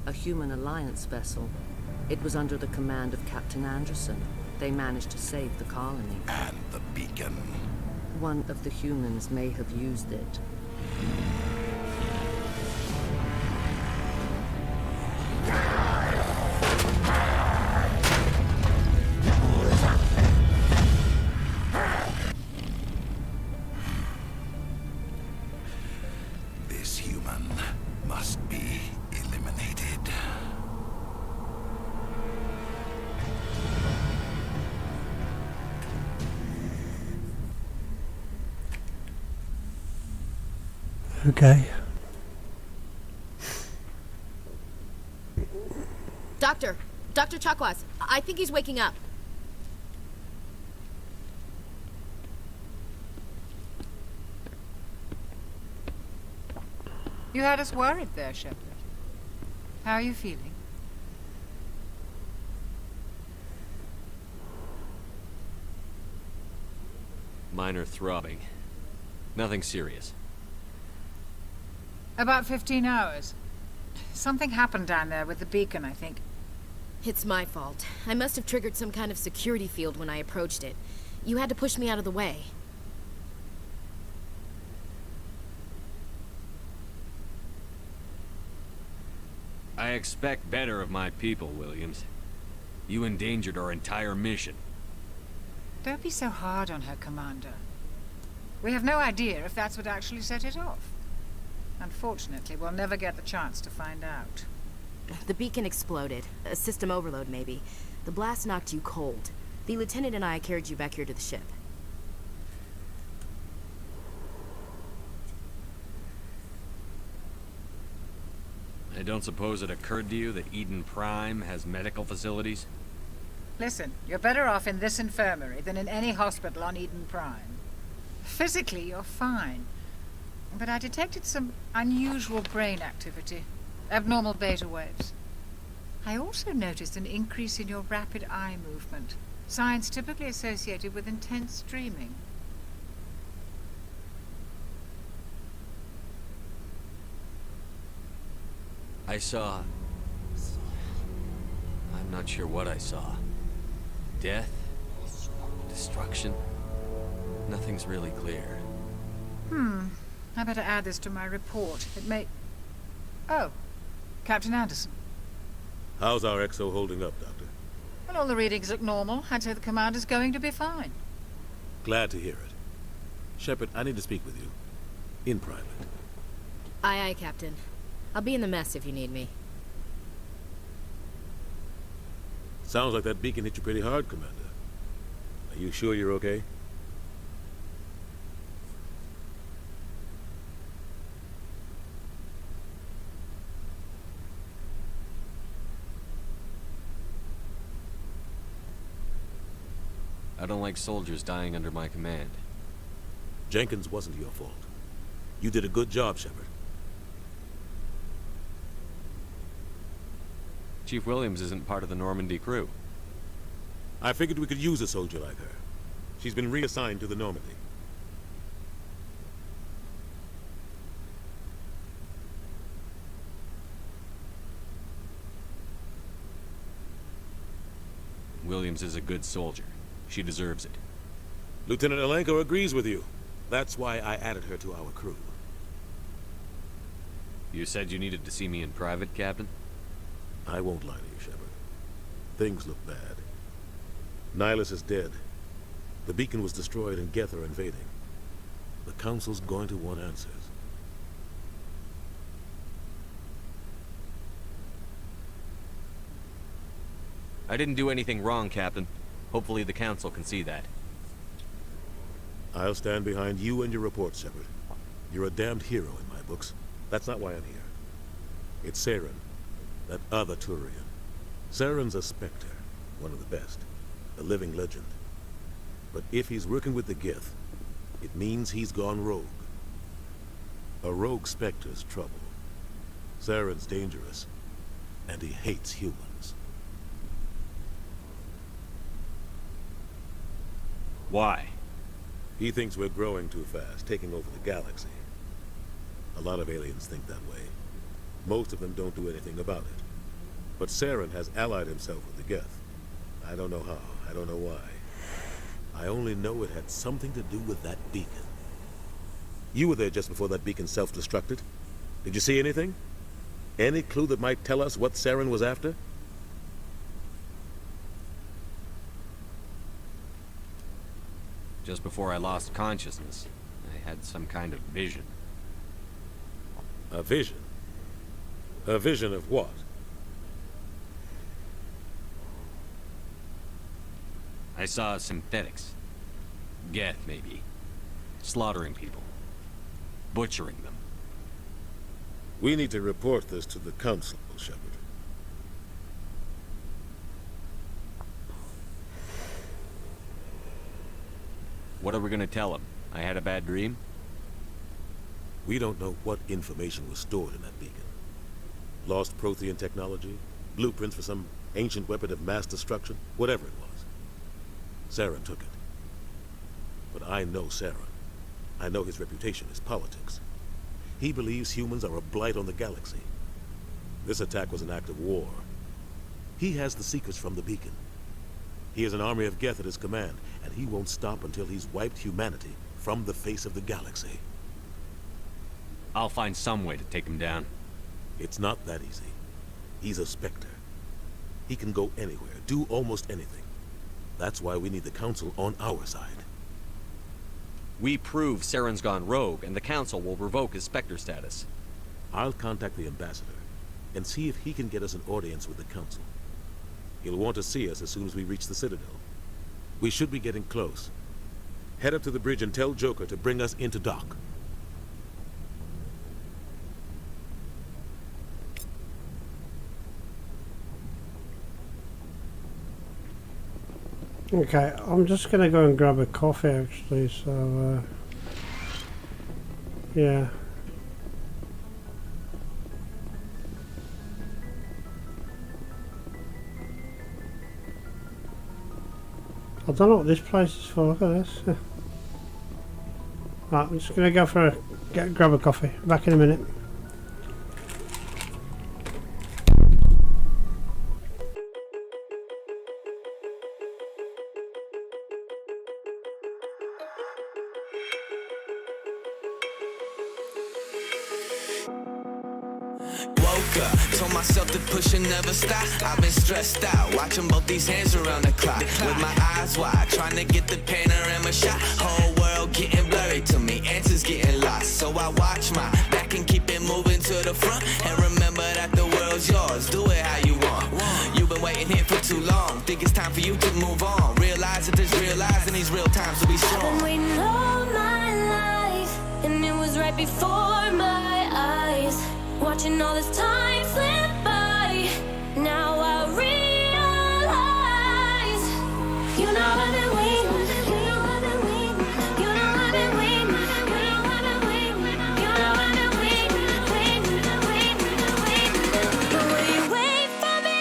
a human alliance vessel. It was under the command of Captain Anderson. They managed to save the colony. And the beacon. One of the humans may have used it. This human must be eliminated. Okay. Dr. Chakwas, I think he's waking up. You had us worried there, Shepard. How are you feeling? Minor throbbing. Nothing serious. About 15 hours. Something happened down there with the beacon, I think. It's my fault. I must have triggered some kind of security field when I approached it. You had to push me out of the way. I expect better of my people, Williams. You endangered our entire mission. Don't be so hard on her, Commander. We have no idea if that's what actually set it off. Unfortunately, we'll never get the chance to find out. The beacon exploded. A system overload, maybe. The blast knocked you cold. The lieutenant and I carried you back here to the ship. I don't suppose it occurred to you that Eden Prime has medical facilities? Listen, you're better off in this infirmary than in any hospital on Eden Prime. Physically, you're fine. But I detected some unusual brain activity. Abnormal beta waves. I also noticed an increase in your rapid eye movement. Signs typically associated with intense dreaming. I saw... I'm not sure what I saw. Death? Destruction? Nothing's really clear. I better add this to my report. It may... Oh, Captain Anderson. How's our XO holding up, Doctor? Well, all the readings look normal. I'd say the commander's going to be fine. Glad to hear it. Shepard, I need to speak with you. In private. Aye, aye, Captain. I'll be in the mess if you need me. Sounds like that beacon hit you pretty hard, Commander. Are you sure you're okay? I don't like soldiers dying under my command. Jenkins wasn't your fault. You did a good job, Shepard. Chief Williams isn't part of the Normandy crew. I figured we could use a soldier like her. She's been reassigned to the Normandy. Williams is a good soldier. She deserves it. Lieutenant Alenko agrees with you. That's why I added her to our crew. You said you needed to see me in private, Captain? I won't lie to you, Shepard. Things look bad. Nihilus is dead. The beacon was destroyed and Geth are invading. The Council's going to want answers. I didn't do anything wrong, Captain. Hopefully the Council can see that. I'll stand behind you and your report, Shepard. You're a damned hero in my books. That's not why I'm here. It's Saren, that other Turian. Saren's a Spectre, one of the best, a living legend. But if he's working with the Geth, it means he's gone rogue. A rogue Spectre's trouble. Saren's dangerous, and he hates humans. Why? He thinks we're growing too fast, taking over the galaxy. A lot of aliens think that way. Most of them don't do anything about it. But Saren has allied himself with the Geth. I don't know how, I don't know why. I only know it had something to do with that beacon. You were there just before that beacon self-destructed. Did you see anything? Any clue that might tell us what Saren was after? Just before I lost consciousness, I had some kind of vision. A vision? A vision of what? I saw synthetics. Geth, maybe. Slaughtering people. Butchering them. We need to report this to the Council, Shepard. What are we gonna tell them? I had a bad dream? We don't know what information was stored in that beacon. Lost Prothean technology, blueprints for some ancient weapon of mass destruction, whatever it was. Saren took it. But I know Saren. I know his reputation is politics. He believes humans are a blight on the galaxy. This attack was an act of war. He has the secrets from the beacon. He has an army of Geth at his command, and he won't stop until he's wiped humanity from the face of the galaxy. I'll find some way to take him down. It's not that easy. He's a Spectre. He can go anywhere, do almost anything. That's why we need the Council on our side. We prove Saren's gone rogue, and the Council will revoke his Spectre status. I'll contact the Ambassador and see if he can get us an audience with the Council. He'll want to see us as soon as we reach the Citadel. We should be getting close. Head up to the bridge and tell Joker to bring us into dock. Okay, I'm just gonna go and grab a coffee actually, so yeah. I don't know what this place is for, look at this. Right, I'm just gonna go for grab a coffee. Back in a minute. Told myself to push and never stop. I've been stressed out, watching both these hands around the clock. With my eyes wide, trying to get the panorama shot. Whole world getting blurry to me, answers getting lost. So I watch my back and keep it moving to the front. And remember that the world's yours, do it how you want. You've been waiting here for too long, think it's time for you to move on. Realize that there's realize in these real times to be strong. I've been waiting all my life, and it was right before my eyes. Watching all this time slip by, now I realize. You know I've been waiting, you know I've been waiting, you know I've been waiting, you know I've been waiting, you know I've been waiting, waiting. But will you wait for me?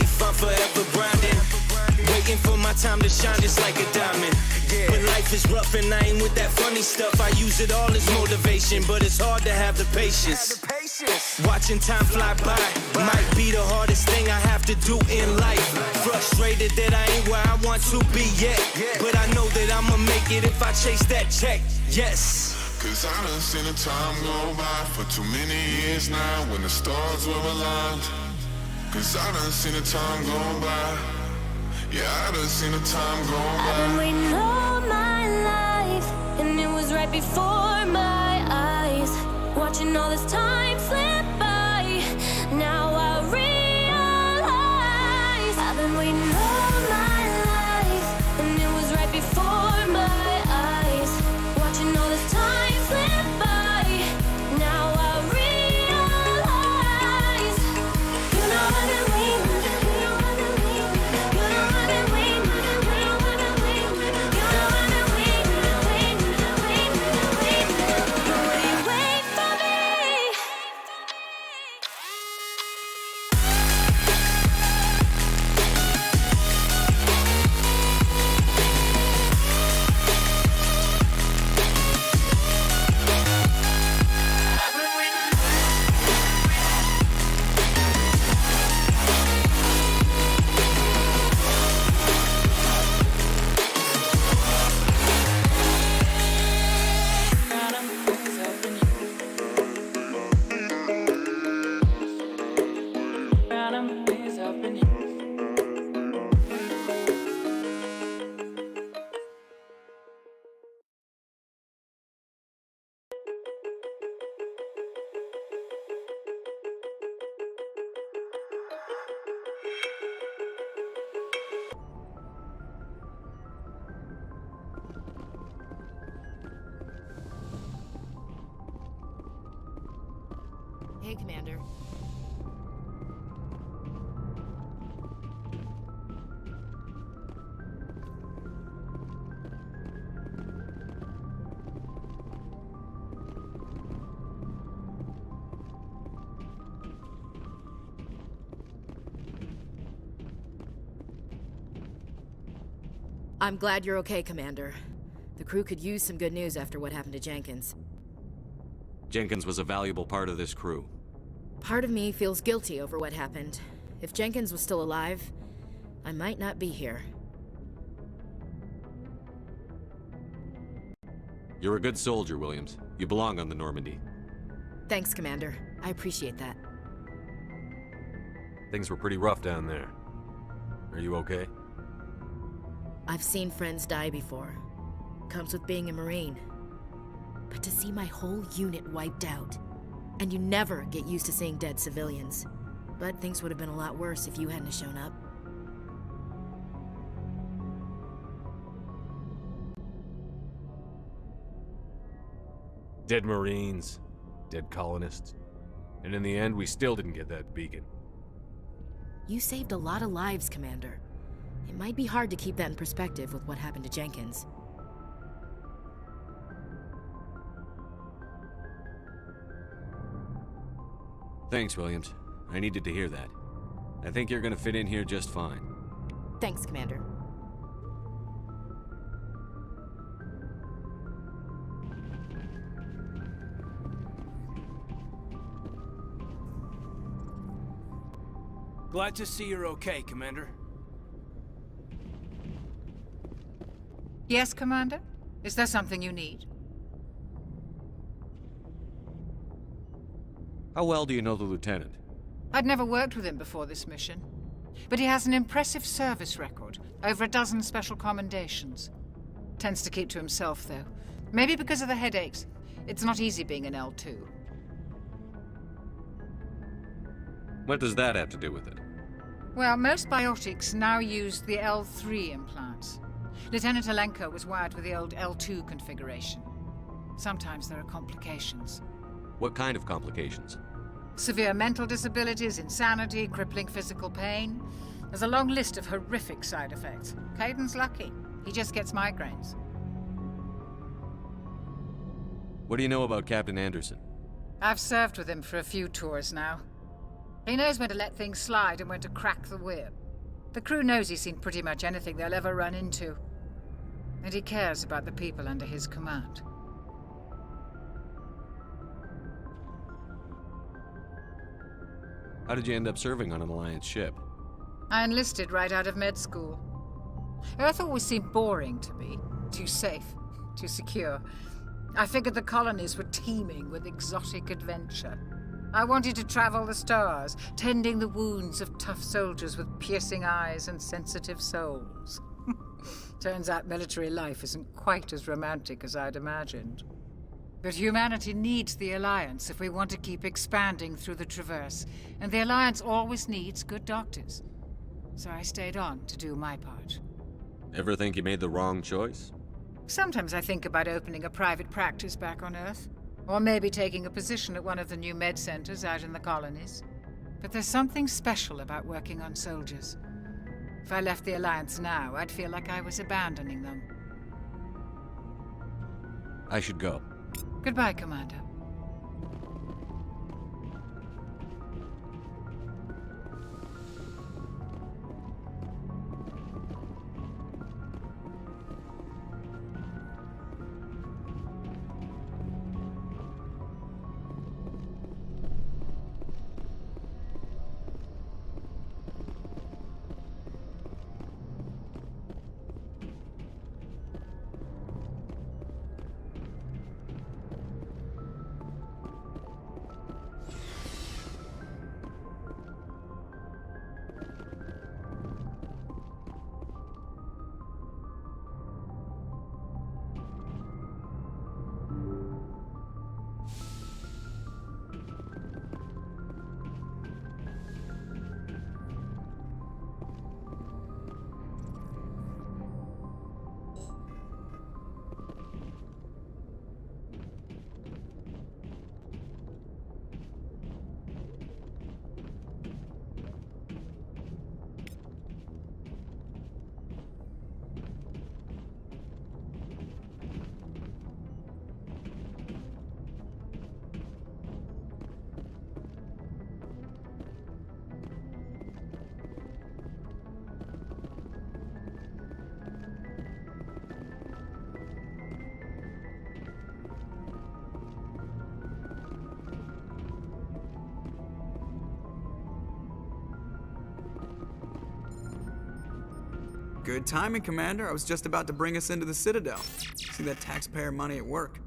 life, I'm forever grinding. Waiting for my time to shine just like a diamond. When life is rough and I ain't with that funny stuff, I use it all as motivation, but it's hard to have the patience. Watching time fly by might be the hardest thing I have to do in life. Frustrated that I ain't where I want to be yet, but I know that I'ma make it if I chase that check. Yes. Cause I done seen the time go by for too many years now when the stars were aligned. Cause I done seen the time go by. Yeah, I done seen the time go by. I've been waiting all my life, and it was right before my eyes. Watching all this time slip by, now I realize I've been waiting all my life, and it was right before my eyes. Watching all this time slip by, now I realize. You know I've been waiting. You know I've been waiting. You know I've been waiting. You know I've been waiting. You know I've been waiting, waiting, waiting, waiting. But will you wait for me? Hey, Commander. I'm glad you're okay, Commander. The crew could use some good news after what happened to Jenkins. Jenkins was a valuable part of this crew. Part of me feels guilty over what happened. If Jenkins was still alive, I might not be here. You're a good soldier, Williams. You belong on the Normandy. Thanks, Commander. I appreciate that. Things were pretty rough down there. Are you okay? I've seen friends die before. Comes with being a Marine. But to see my whole unit wiped out, and you never get used to seeing dead civilians. But things would have been a lot worse if you hadn't shown up. Dead Marines, dead colonists. And in the end, we still didn't get that beacon. You saved a lot of lives, Commander. It might be hard to keep that in perspective with what happened to Jenkins. Thanks, Williams. I needed to hear that. I think you're gonna fit in here just fine. Thanks, Commander. Glad to see you're okay, Commander. Yes, Commander? Is there something you need? How well do you know the lieutenant? I'd never worked with him before this mission. But he has an impressive service record. Over a dozen special commendations. Tends to keep to himself, though. Maybe because of the headaches. It's not easy being an L2. What does that have to do with it? Well, most biotics now use the L3 implants. Lieutenant Alenko was wired with the old L2 configuration. Sometimes there are complications. What kind of complications? Severe mental disabilities, insanity, crippling physical pain. There's a long list of horrific side effects. Caden's lucky. He just gets migraines. What do you know about Captain Anderson? I've served with him for a few tours now. He knows when to let things slide and when to crack the whip. The crew knows he's seen pretty much anything they'll ever run into. And he cares about the people under his command. How did you end up serving on an Alliance ship? I enlisted right out of med school. Earth always seemed boring to me. Too safe, too secure. I figured the colonies were teeming with exotic adventure. I wanted to travel the stars, tending the wounds of tough soldiers with piercing eyes and sensitive souls. Turns out military life isn't quite as romantic as I'd imagined. But humanity needs the Alliance if we want to keep expanding through the Traverse, and the Alliance always needs good doctors. So I stayed on to do my part. Ever think you made the wrong choice? Sometimes I think about opening a private practice back on Earth, or maybe taking a position at one of the new med centers out in the colonies. But there's something special about working on soldiers. If I left the Alliance now, I'd feel like I was abandoning them. I should go. Goodbye, Commander. Good timing, Commander. I was just about to bring us into the Citadel. See that taxpayer money at work.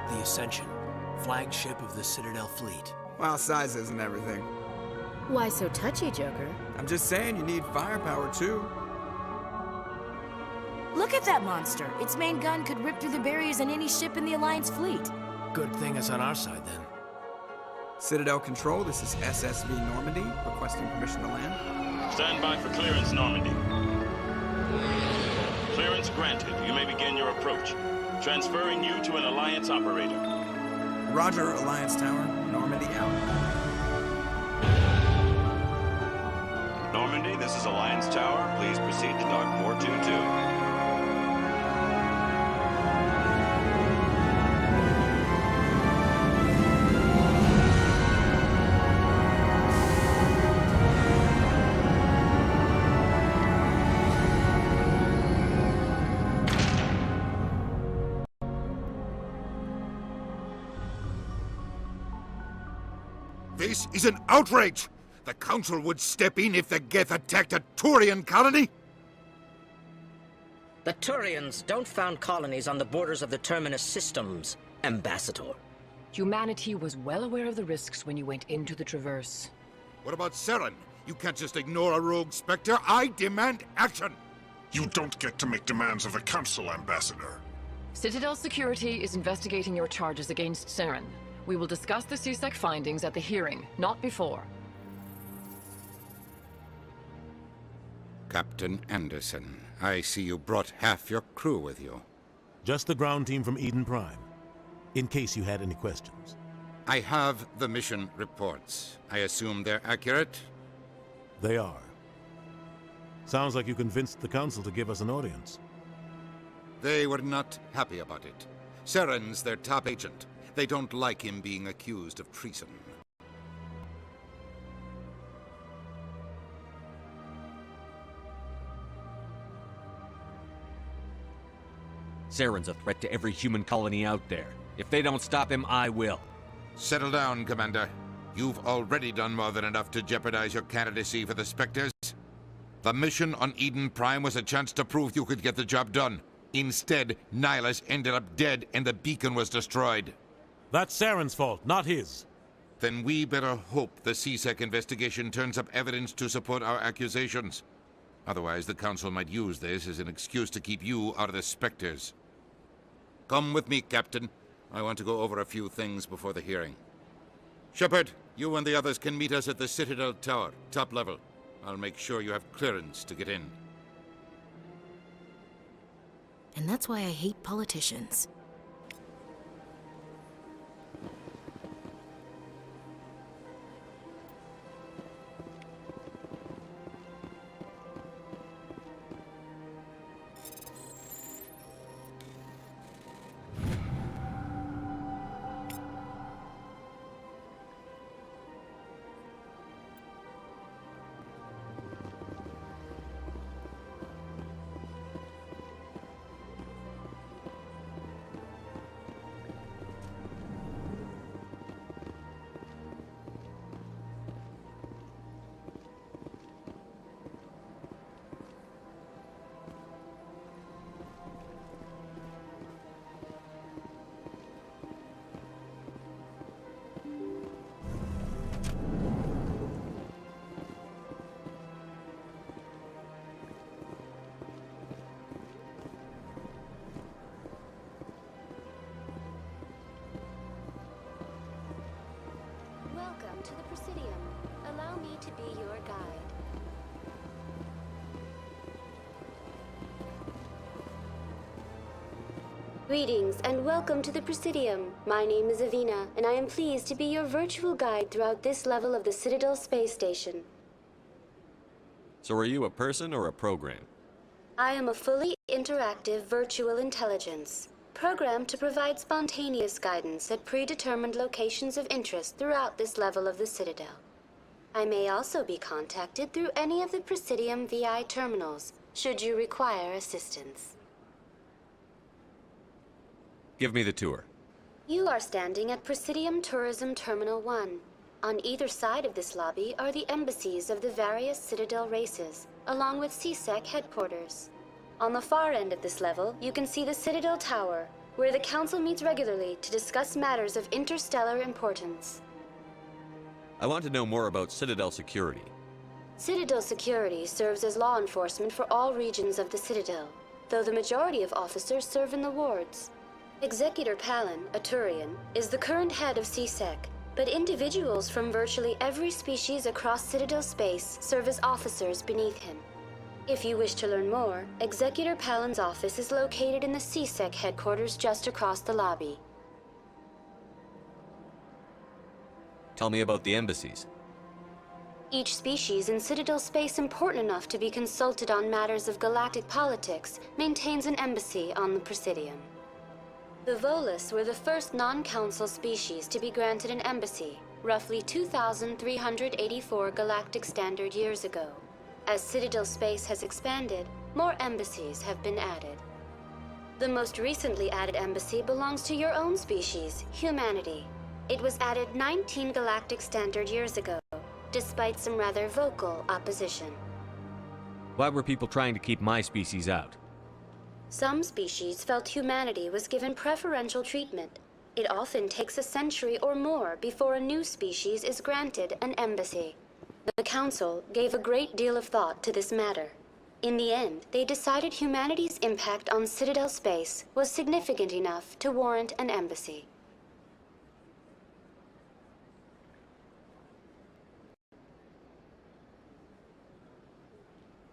The Ascension, flagship of the Citadel fleet. Well, size isn't everything. Why so touchy, Joker? I'm just saying you need firepower, too. Look at that monster. Its main gun could rip through the barriers in any ship in the Alliance fleet. Good thing it's on our side, then. Citadel Control, this is SSV Normandy, requesting permission to land. Stand by for clearance, Normandy. Clearance granted. You may begin your approach. Transferring you to an Alliance operator. Roger, Alliance Tower. Normandy out. Normandy, this is Alliance Tower. Please proceed to Dock 422. This is an outrage! The Council would step in if the Geth attacked a Turian colony? The Turians don't found colonies on the borders of the Terminus systems, Ambassador. Humanity was well aware of the risks when you went into the Traverse. What about Saren? You can't just ignore a rogue Spectre. I demand action! You don't get to make demands of the Council, Ambassador. Citadel Security is investigating your charges against Saren. We will discuss the CSEC findings at the hearing, not before. Captain Anderson, I see you brought half your crew with you. Just the ground team from Eden Prime, in case you had any questions. I have the mission reports. I assume they're accurate? They are. Sounds like you convinced the Council to give us an audience. They were not happy about it. Saren's their top agent. They don't like him being accused of treason. Saren's a threat to every human colony out there. If they don't stop him, I will. Settle down, Commander. You've already done more than enough to jeopardize your candidacy for the Spectres. The mission on Eden Prime was a chance to prove you could get the job done. Instead, Nihilus ended up dead and the beacon was destroyed. That's Saren's fault, not his. Then we better hope the CSEC investigation turns up evidence to support our accusations. Otherwise, the Council might use this as an excuse to keep you out of the Spectres. Come with me, Captain. I want to go over a few things before the hearing. Shepard, you and the others can meet us at the Citadel Tower, top level. I'll make sure you have clearance to get in. And that's why I hate politicians. Welcome to the Presidium. Allow me to be your guide. Greetings and welcome to the Presidium. My name is Avina, and I am pleased to be your virtual guide throughout this level of the Citadel Space Station. So are you a person or a program? I am a fully interactive virtual intelligence, programmed to provide spontaneous guidance at predetermined locations of interest throughout this level of the Citadel. I may also be contacted through any of the Presidium VI terminals, should you require assistance. Give me the tour. You are standing at Presidium Tourism Terminal 1. On either side of this lobby are the embassies of the various Citadel races, along with CSEC headquarters. On the far end of this level, you can see the Citadel Tower, where the Council meets regularly to discuss matters of interstellar importance. I want to know more about Citadel security. Citadel security serves as law enforcement for all regions of the Citadel, though the majority of officers serve in the wards. Executor Palin, a Turian, is the current head of CSEC, but individuals from virtually every species across Citadel space serve as officers beneath him. If you wish to learn more, Executor Palin's office is located in the CSEC headquarters just across the lobby. Tell me about the embassies. Each species in Citadel space important enough to be consulted on matters of galactic politics maintains an embassy on the Presidium. The Volus were the first non-council species to be granted an embassy, roughly 2,384 galactic standard years ago. As Citadel space has expanded, more embassies have been added. The most recently added embassy belongs to your own species, humanity. It was added 19 galactic standard years ago, despite some rather vocal opposition. Why were people trying to keep my species out? Some species felt humanity was given preferential treatment. It often takes a century or more before a new species is granted an embassy. The Council gave a great deal of thought to this matter. In the end, they decided humanity's impact on Citadel space was significant enough to warrant an embassy.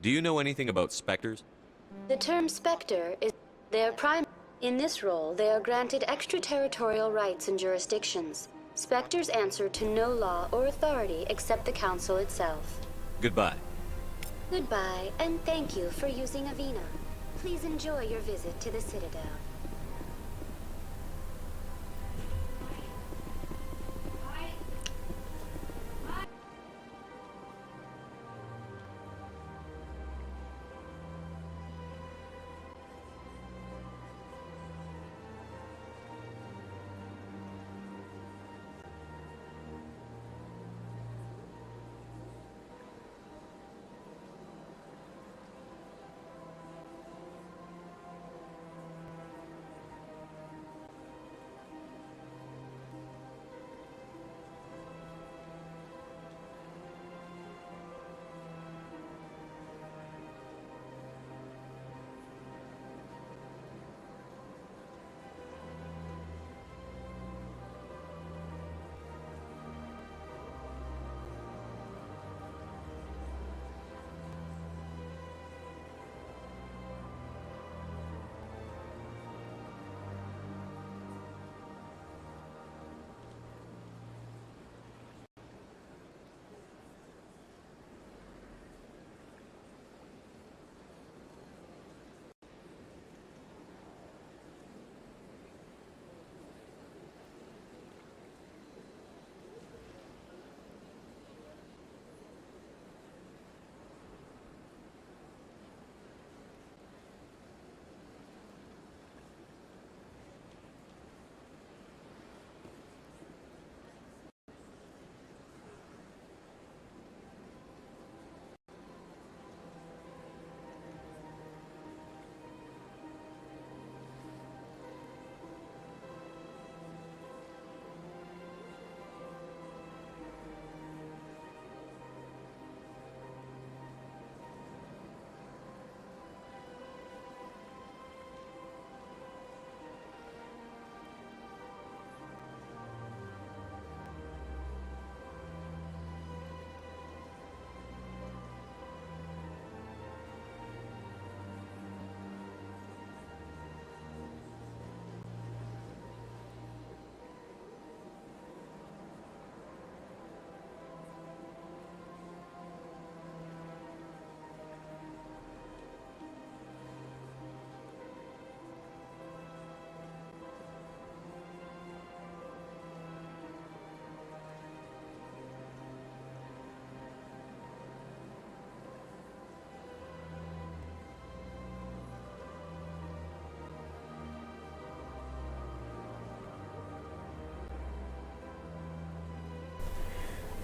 Do you know anything about specters? The term Spectre is their prime. In this role, they are granted extraterritorial rights and jurisdictions. Spectres answer to no law or authority except the Council itself. Goodbye. Goodbye, and thank you for using Avena. Please enjoy your visit to the Citadel.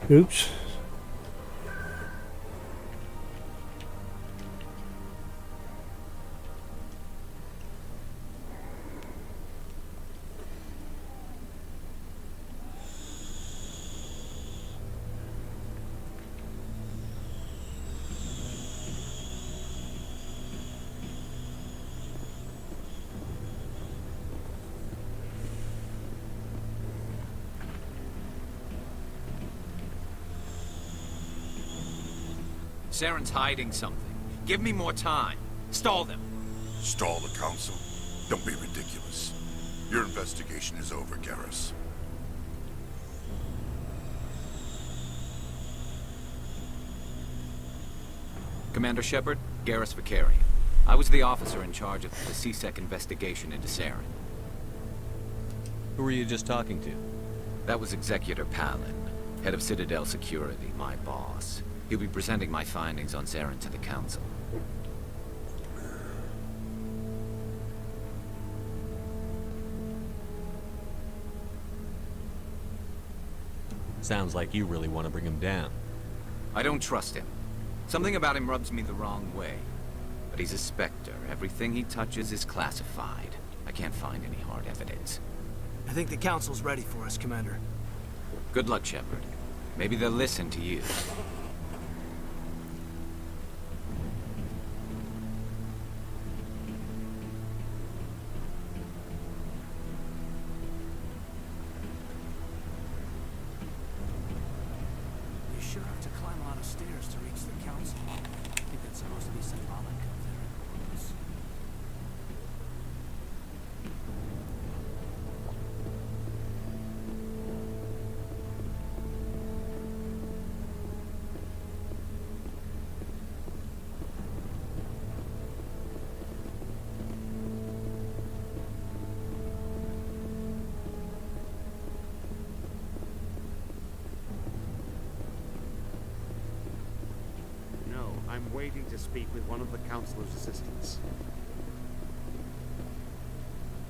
Oops. Saren's hiding something. Give me more time. Stall them. Stall the Council? Don't be ridiculous. Your investigation is over, Garrus. Commander Shepard, Garrus Vicarian. I was the officer in charge of the CSEC investigation into Saren. Who were you just talking to? That was Executor Palin, head of Citadel Security, my boss. He'll be presenting my findings on Saren to the Council. Sounds like you really want to bring him down. I don't trust him. Something about him rubs me the wrong way. But he's a Spectre. Everything he touches is classified. I can't find any hard evidence. I think the Council's ready for us, Commander. Good luck, Shepard. Maybe they'll listen to you. sure have to climb a lot of stairs to reach the council. I think that's supposed to be symbolic of their importance. I'm waiting to speak with one of the Councilor's assistants.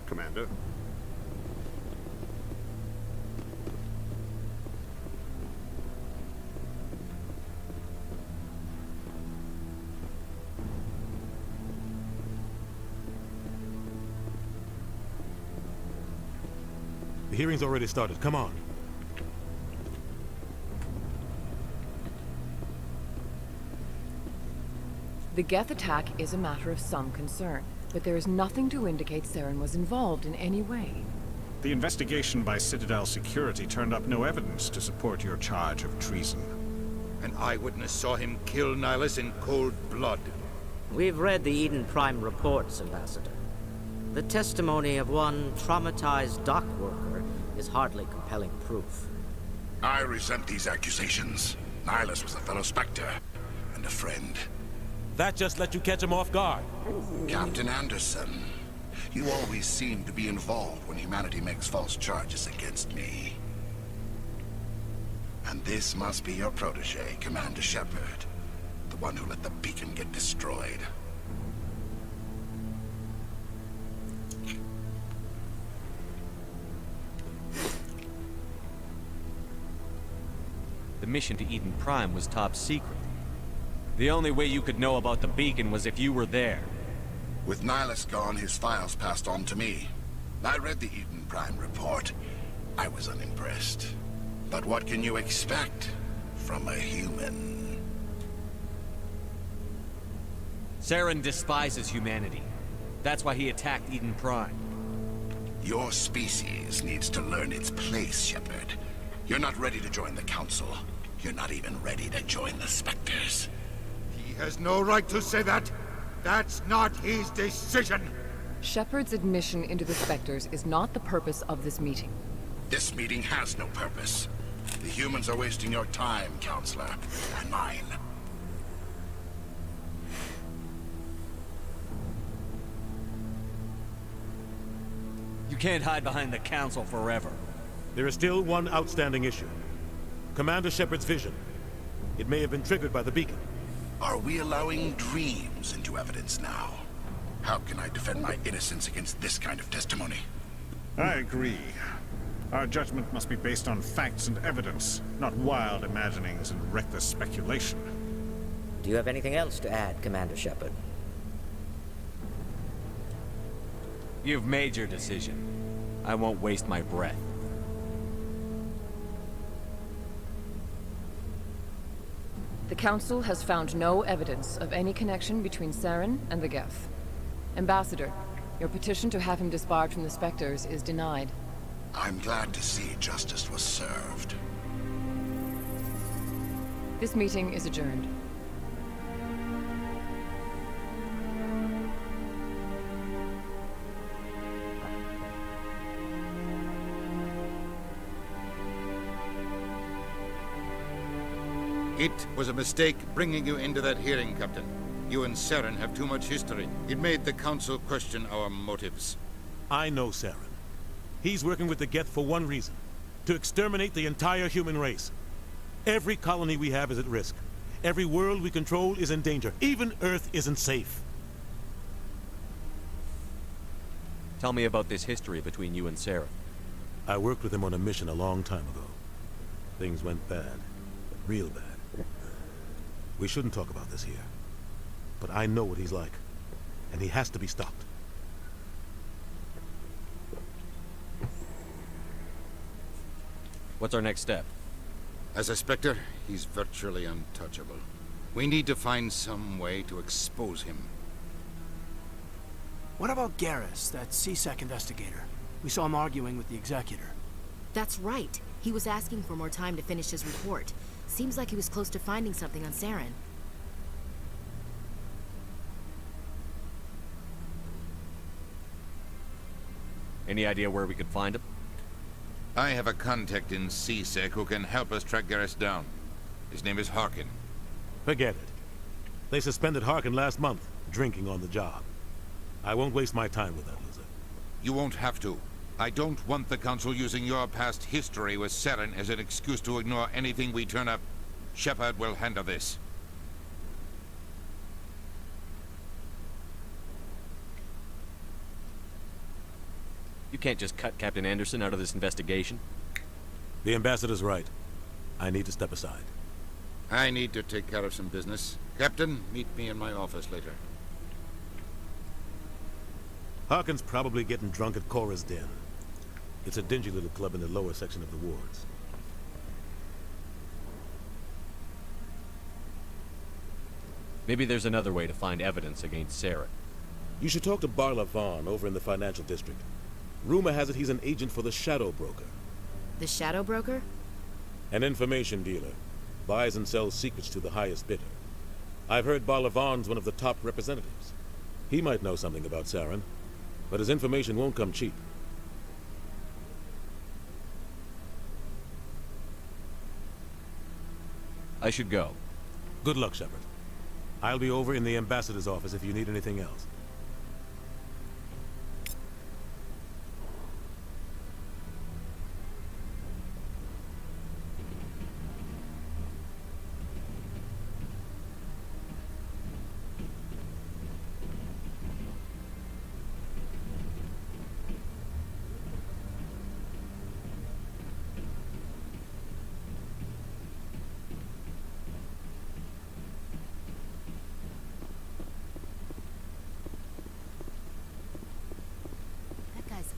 Commander? The hearing's already started. Come on. The Geth attack is a matter of some concern, but there is nothing to indicate Saren was involved in any way. The investigation by Citadel Security turned up no evidence to support your charge of treason. An eyewitness saw him kill Nihilus in cold blood. We've read the Eden Prime reports, Ambassador. The testimony of one traumatized dock worker is hardly compelling proof. I resent these accusations. Nihilus was a fellow Spectre, and a friend. That just let you catch him off guard. Captain Anderson, you always seem to be involved when humanity makes false charges against me. And this must be your protege, Commander Shepard. The one who let the beacon get destroyed. The mission to Eden Prime was top secret. The only way you could know about the beacon was if you were there. With Nihilus gone, his files passed on to me. I read the Eden Prime report. I was unimpressed. But what can you expect from a human? Saren despises humanity. That's why he attacked Eden Prime. Your species needs to learn its place, Shepard. You're not ready to join the Council. You're not even ready to join the Spectres. He has no right to say that. That's not his decision. Shepard's admission into the Spectres is not the purpose of this meeting. This meeting has no purpose. The humans are wasting your time, Counselor, and mine. You can't hide behind the Council forever. There is still one outstanding issue. Commander Shepard's vision. It may have been triggered by the beacon. Are we allowing dreams into evidence now? How can I defend my innocence against this kind of testimony? I agree. Our judgment must be based on facts and evidence, not wild imaginings and reckless speculation. Do you have anything else to add, Commander Shepard? You've made your decision. I won't waste my breath. The Council has found no evidence of any connection between Saren and the Geth. Ambassador, your petition to have him disbarred from the Spectres is denied. I'm glad to see justice was served. This meeting is adjourned. It was a mistake bringing you into that hearing, Captain. You and Saren have too much history. It made the Council question our motives. I know Saren. He's working with the Geth for one reason. To exterminate the entire human race. Every colony we have is at risk. Every world we control is in danger. Even Earth isn't safe. Tell me about this history between you and Saren. I worked with him on a mission a long time ago. Things went bad. Real bad. We shouldn't talk about this here. But I know what he's like. And he has to be stopped. What's our next step? As a Spectre, he's virtually untouchable. We need to find some way to expose him. What about Garrus, that CSEC investigator? We saw him arguing with the Executor. That's right. He was asking for more time to finish his report. Seems like he was close to finding something on Saren. Any idea where we could find him? I have a contact in CSEC who can help us track Garrus down. His name is Harkin. Forget it. They suspended Harkin last month, drinking on the job. I won't waste my time with that loser. You won't have to. I don't want the Council using your past history with Saren as an excuse to ignore anything we turn up. Shepard will handle this. You can't just cut Captain Anderson out of this investigation. The ambassador's right. I need to step aside. I need to take care of some business. Captain, meet me in my office later. Harkin's probably getting drunk at Cora's Den. It's a dingy little club in the lower section of the wards. Maybe there's another way to find evidence against Saren. You should talk to Barla Vaughn over in the financial district. Rumor has it he's an agent for the Shadow Broker. The Shadow Broker? An information dealer. Buys and sells secrets to the highest bidder. I've heard Barla Vaughn's one of the top representatives. He might know something about Saren, but his information won't come cheap. I should go. Good luck, Shepard. I'll be over in the ambassador's office if you need anything else.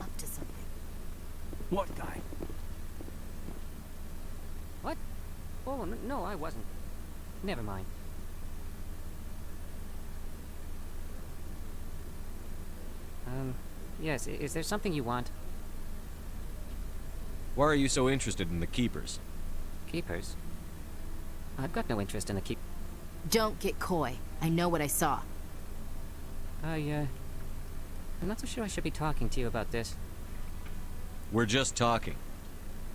Up to something. What guy? What? Oh, no, I wasn't. Never mind. Yes, is there something you want? Why are you so interested in the Keepers? Keepers? I've got no interest in the Don't get coy. I know what I saw. I'm not so sure I should be talking to you about this. We're just talking.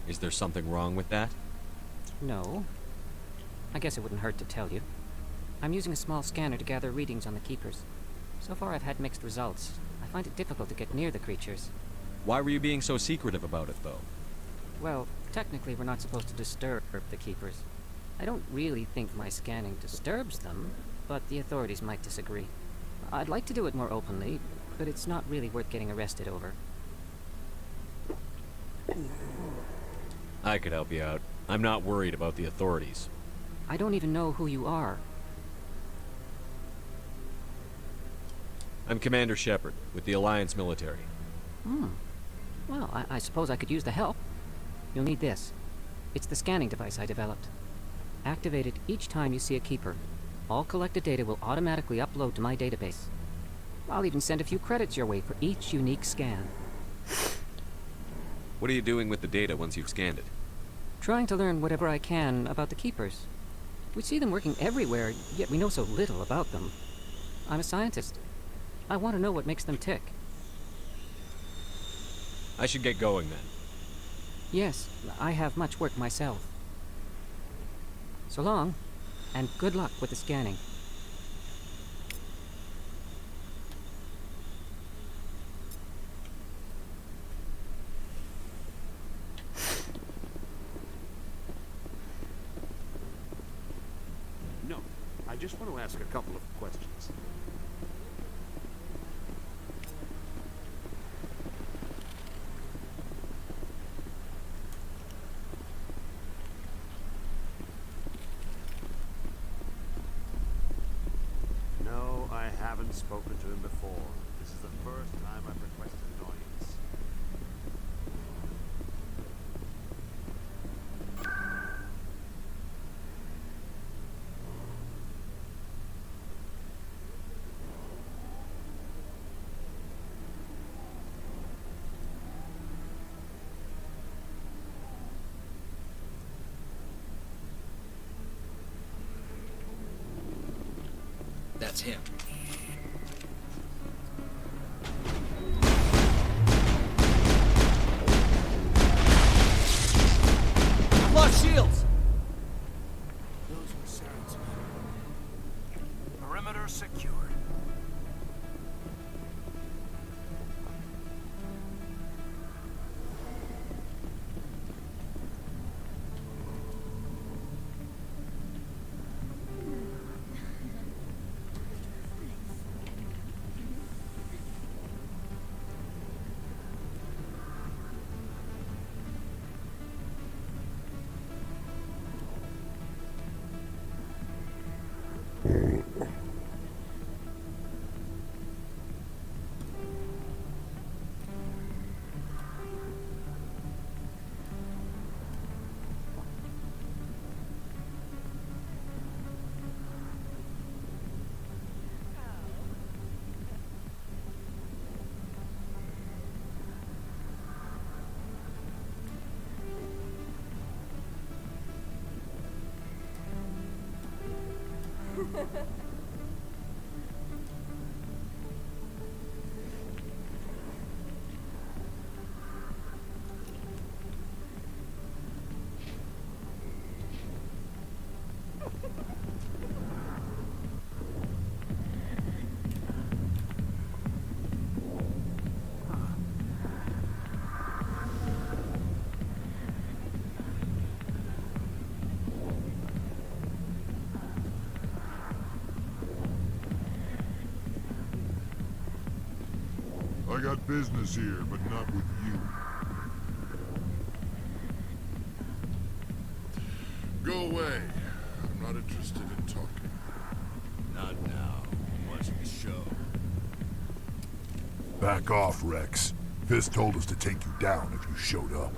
Is there something wrong with that? No. I guess it wouldn't hurt to tell you. I'm using a small scanner to gather readings on the Keepers. So far I've had mixed results. I find it difficult to get near the creatures. Why were you being so secretive about it, though? Well, technically we're not supposed to disturb the Keepers. I don't really think my scanning disturbs them, but the authorities might disagree. I'd like to do it more openly, but it's not really worth getting arrested over. I could help you out. I'm not worried about the authorities. I don't even know who you are. I'm Commander Shepard, with the Alliance military. Well, I suppose I could use the help. You'll need this. It's the scanning device I developed. Activate it each time you see a Keeper. All collected data will automatically upload to my database. I'll even send a few credits your way for each unique scan. What are you doing with the data once you've scanned it? Trying to learn whatever I can about the Keepers. We see them working everywhere, yet we know so little about them. I'm a scientist. I want to know what makes them tick. I should get going then. Yes, I have much work myself. So long, and good luck with the scanning. No, I just want to ask a couple of questions. No, I haven't spoken to him before. This is the first time I've requested an audience. That's him. I've lost shields! Those were Saren's men. Perimeter secured. I got business here, but not with you. Go away. I'm not interested in talking. Not now. Watch the show. Back off, Rex. Fist told us to take you down if you showed up.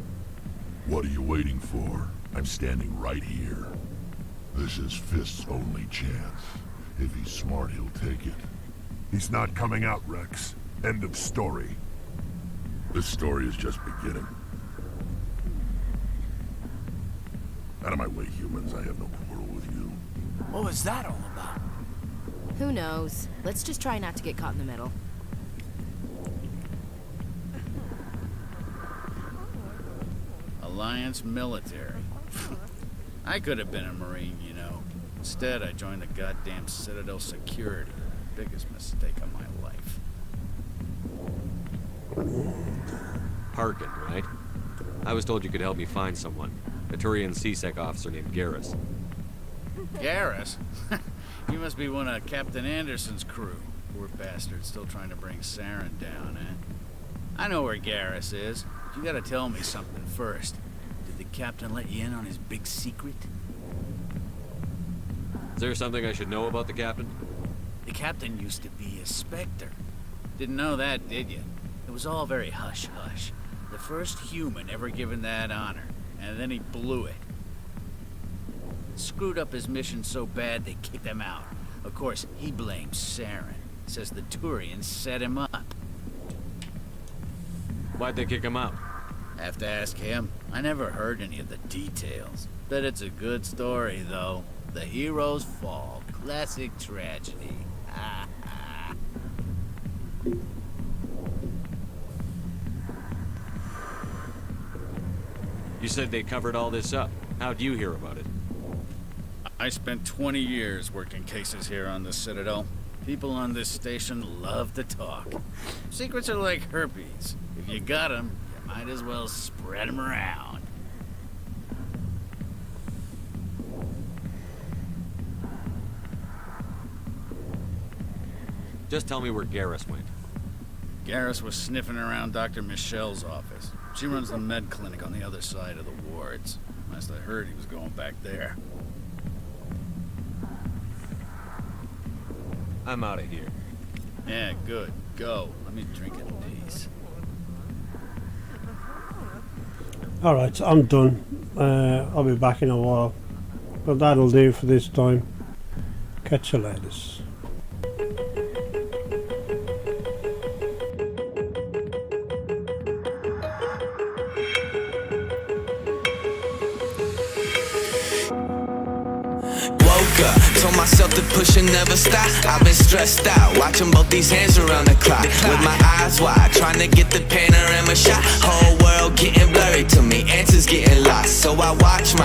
What are you waiting for? I'm standing right here. This is Fist's only chance. If he's smart, he'll take it. He's not coming out, Rex. End of story. This story is just beginning. Out of my way, humans. I have no quarrel with you. What was that all about? Who knows? Let's just try not to get caught in the middle. Alliance military. I could have been a Marine, you know. Instead, I joined the goddamn Citadel security. Biggest mistake of my life. Harkin, right? I was told you could help me find someone. A Turian C-Sec officer named Garrus. Garrus? You must be one of Captain Anderson's crew. Poor bastard, still trying to bring Saren down, eh? I know where Garrus is. But you gotta tell me something first. Did the captain let you in on his big secret? Is there something I should know about the captain? The captain used to be a Spectre. Didn't know that, did you? It was all very hush-hush. The first human ever given that honor, and then he blew it. Screwed up his mission so bad they kicked him out. Of course, he blames Saren. Says the Turians set him up. Why'd they kick him out? Have to ask him. I never heard any of the details. Bet it's a good story, though. The hero's fall. Classic tragedy. You said they covered all this up. How'd you hear about it? I spent 20 years working cases here on the Citadel. People on this station love to talk. Secrets are like herpes. If you got them, you might as well spread them around. Just tell me where Garrus went. Garrus was sniffing around Dr. Michelle's office. She runs the med clinic on the other side of the wards. Last I heard, he was going back there. I'm out of here. Yeah, good. Go. Let me drink in peace. Alright, I'm done. I'll be back in a while. But that'll do for this time. Catch you later. up. Told myself to push and never stop. I've been stressed out, watching both these hands around the clock. With my eyes wide, trying to get the panorama shot. Whole world getting blurry to me, answers getting lost. So I watch my